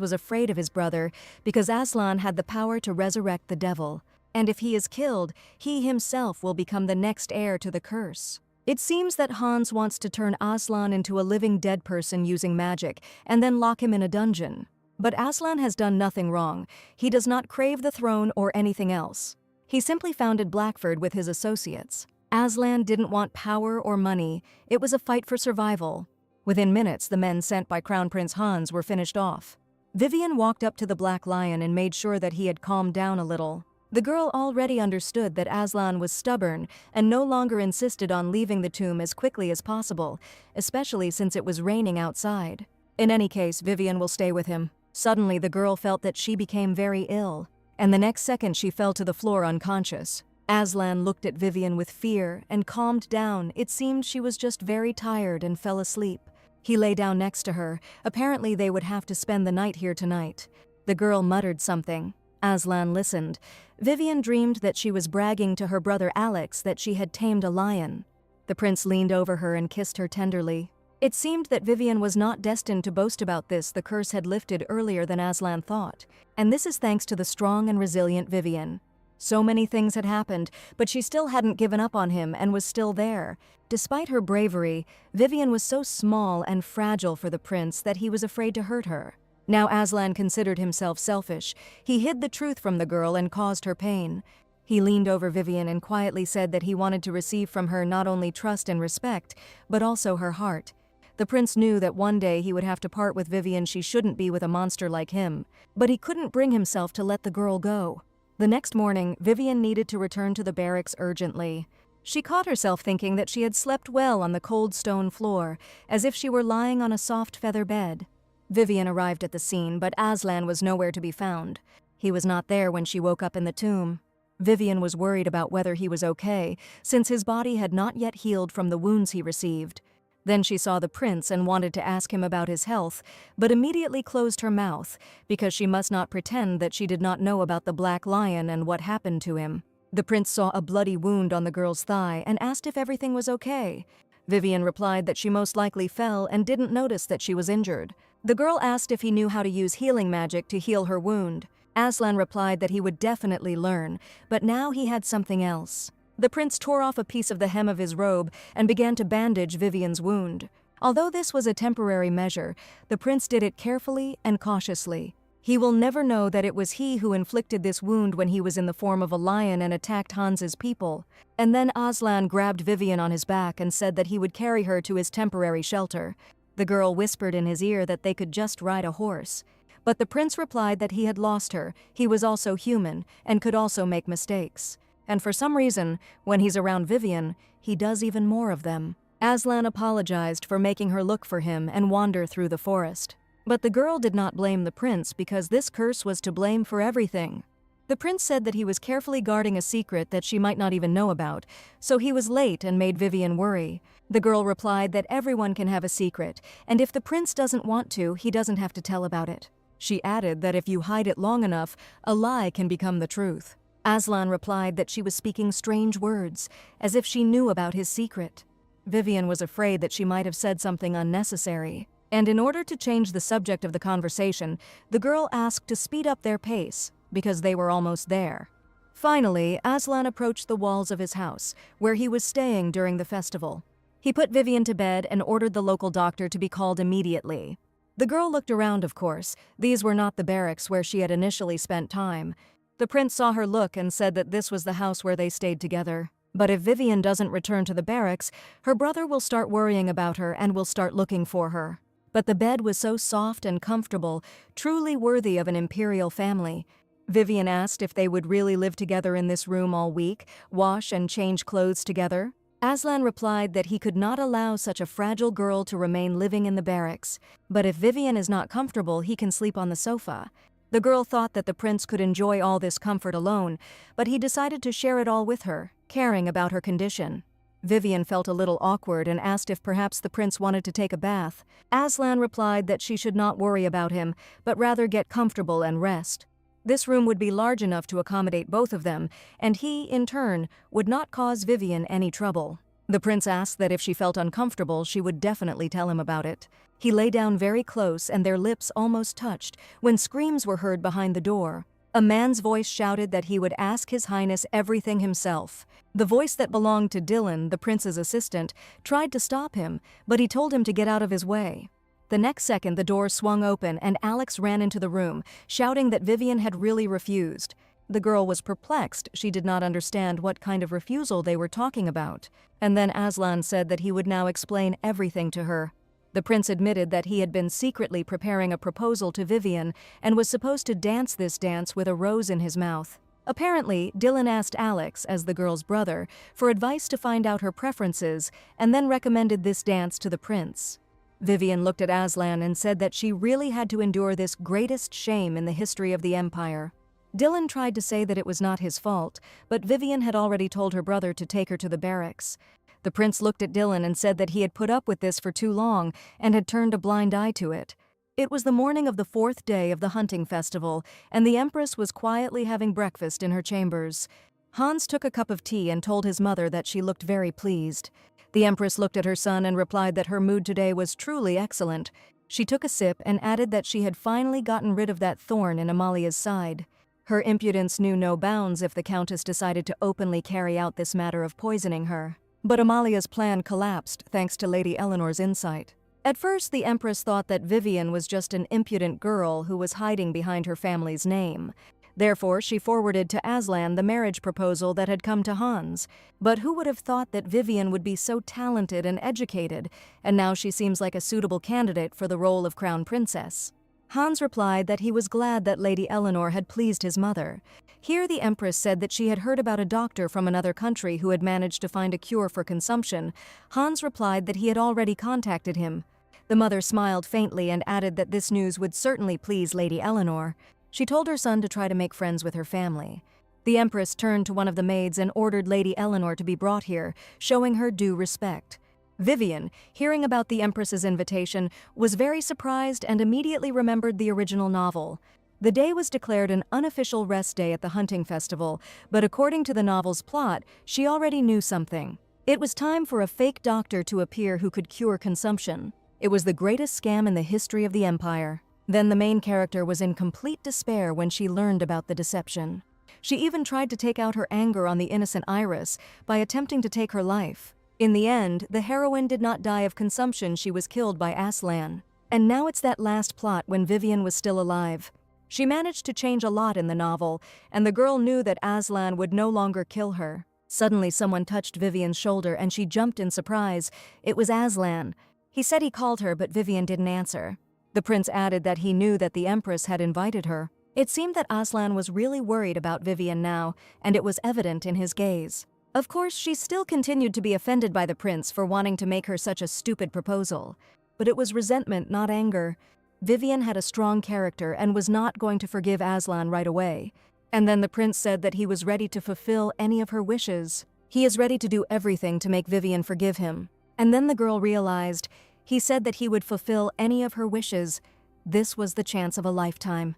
was afraid of his brother because Aslan had the power to resurrect the devil, and if he is killed, he himself will become the next heir to the curse. It seems that Hans wants to turn Aslan into a living dead person using magic and then lock him in a dungeon. But Aslan has done nothing wrong. He does not crave the throne or anything else. He simply founded Blackford with his associates. Aslan didn't want power or money. It was a fight for survival. Within minutes, the men sent by Crown Prince Hans were finished off. Vivian walked up to the Black Lion and made sure that he had calmed down a little. The girl already understood that Aslan was stubborn and no longer insisted on leaving the tomb as quickly as possible, especially since it was raining outside. In any case, Vivian will stay with him. Suddenly, the girl felt that she became very ill, and the next second she fell to the floor unconscious. Aslan looked at Vivian with fear and calmed down. It seemed she was just very tired and fell asleep. He lay down next to her. Apparently they would have to spend the night here tonight. The girl muttered something. Aslan listened. Vivian dreamed that she was bragging to her brother Alex that she had tamed a lion. The prince leaned over her and kissed her tenderly. It seemed that Vivian was not destined to boast about this. The curse had lifted earlier than Aslan thought. And this is thanks to the strong and resilient Vivian. So many things had happened, but she still hadn't given up on him and was still there. Despite her bravery, Vivian was so small and fragile for the prince that he was afraid to hurt her. Now Aslan considered himself selfish. He hid the truth from the girl and caused her pain. He leaned over Vivian and quietly said that he wanted to receive from her not only trust and respect, but also her heart. The prince knew that one day he would have to part with Vivian. She shouldn't be with a monster like him. But he couldn't bring himself to let the girl go. The next morning, Vivian needed to return to the barracks urgently. She caught herself thinking that she had slept well on the cold stone floor, as if she were lying on a soft feather bed. Vivian arrived at the scene, but Aslan was nowhere to be found. He was not there when she woke up in the tomb. Vivian was worried about whether he was okay, since his body had not yet healed from the wounds he received. Then she saw the prince and wanted to ask him about his health, but immediately closed her mouth, because she must not pretend that she did not know about the Black Lion and what happened to him. The prince saw a bloody wound on the girl's thigh and asked if everything was okay. Vivian replied that she most likely fell and didn't notice that she was injured. The girl asked if he knew how to use healing magic to heal her wound. Aslan replied that he would definitely learn, but now he had something else. The prince tore off a piece of the hem of his robe and began to bandage Vivian's wound. Although this was a temporary measure, the prince did it carefully and cautiously. He will never know that it was he who inflicted this wound when he was in the form of a lion and attacked Hans's people. And then Aslan grabbed Vivian on his back and said that he would carry her to his temporary shelter. The girl whispered in his ear that they could just ride a horse. But the prince replied that he had lost her, he was also human, and could also make mistakes. And for some reason, when he's around Vivian, he does even more of them. Aslan apologized for making her look for him and wander through the forest. But the girl did not blame the prince because this curse was to blame for everything. The prince said that he was carefully guarding a secret that she might not even know about, so he was late and made Vivian worry. The girl replied that everyone can have a secret, and if the prince doesn't want to, he doesn't have to tell about it. She added that if you hide it long enough, a lie can become the truth. Aslan replied that she was speaking strange words, as if she knew about his secret. Vivian was afraid that she might have said something unnecessary. And in order to change the subject of the conversation, the girl asked to speed up their pace, because they were almost there. Finally, Aslan approached the walls of his house, where he was staying during the festival. He put Vivian to bed and ordered the local doctor to be called immediately. The girl looked around, of course. These were not the barracks where she had initially spent time. The prince saw her look and said that this was the house where they stayed together. But if Vivian doesn't return to the barracks, her brother will start worrying about her and will start looking for her. But the bed was so soft and comfortable, truly worthy of an imperial family. Vivian asked if they would really live together in this room all week, wash and change clothes together. Aslan replied that he could not allow such a fragile girl to remain living in the barracks, but if Vivian is not comfortable, he can sleep on the sofa. The girl thought that the prince could enjoy all this comfort alone, but he decided to share it all with her, caring about her condition. Vivian felt a little awkward and asked if perhaps the prince wanted to take a bath. Aslan replied that she should not worry about him, but rather get comfortable and rest. This room would be large enough to accommodate both of them, and he, in turn, would not cause Vivian any trouble. The prince asked that if she felt uncomfortable, she would definitely tell him about it. He lay down very close and their lips almost touched when screams were heard behind the door. A man's voice shouted that he would ask His Highness everything himself. The voice that belonged to Dylan, the prince's assistant, tried to stop him, but he told him to get out of his way. The next second, the door swung open and Alex ran into the room, shouting that Vivian had really refused. The girl was perplexed. She did not understand what kind of refusal they were talking about. And then Aslan said that he would now explain everything to her. The prince admitted that he had been secretly preparing a proposal to Vivian and was supposed to dance this dance with a rose in his mouth. Apparently, Dylan asked Alex, as the girl's brother, for advice to find out her preferences and then recommended this dance to the prince. Vivian looked at Aslan and said that she really had to endure this greatest shame in the history of the Empire. Dylan tried to say that it was not his fault, but Vivian had already told her brother to take her to the barracks. The prince looked at Dylan and said that he had put up with this for too long and had turned a blind eye to it. It was the morning of the 4th day of the hunting festival, and the Empress was quietly having breakfast in her chambers. Hans took a cup of tea and told his mother that she looked very pleased. The Empress looked at her son and replied that her mood today was truly excellent. She took a sip and added that she had finally gotten rid of that thorn in Amalia's side. Her impudence knew no bounds if the Countess decided to openly carry out this matter of poisoning her. But Amalia's plan collapsed thanks to Lady Eleanor's insight. At first, the Empress thought that Vivian was just an impudent girl who was hiding behind her family's name. Therefore, she forwarded to Aslan the marriage proposal that had come to Hans. But who would have thought that Vivian would be so talented and educated, and now she seems like a suitable candidate for the role of crown princess? Hans replied that he was glad that Lady Eleanor had pleased his mother. Here the Empress said that she had heard about a doctor from another country who had managed to find a cure for consumption. Hans replied that he had already contacted him. The mother smiled faintly and added that this news would certainly please Lady Eleanor. She told her son to try to make friends with her family. The Empress turned to one of the maids and ordered Lady Eleanor to be brought here, showing her due respect. Vivian, hearing about the Empress's invitation, was very surprised and immediately remembered the original novel. The day was declared an unofficial rest day at the hunting festival, but according to the novel's plot, she already knew something. It was time for a fake doctor to appear who could cure consumption. It was the greatest scam in the history of the Empire. Then the main character was in complete despair when she learned about the deception. She even tried to take out her anger on the innocent Iris by attempting to take her life. In the end, the heroine did not die of consumption, she was killed by Aslan. And now it's that last plot when Vivian was still alive. She managed to change a lot in the novel, and the girl knew that Aslan would no longer kill her. Suddenly someone touched Vivian's shoulder and she jumped in surprise. It was Aslan. He said he called her, but Vivian didn't answer. The prince added that he knew that the Empress had invited her. It seemed that Aslan was really worried about Vivian now, and it was evident in his gaze. Of course, she still continued to be offended by the prince for wanting to make her such a stupid proposal. But it was resentment, not anger. Vivian had a strong character and was not going to forgive Aslan right away. And then the prince said that he was ready to fulfill any of her wishes. He is ready to do everything to make Vivian forgive him. And then the girl realized, he said that he would fulfill any of her wishes. This was the chance of a lifetime.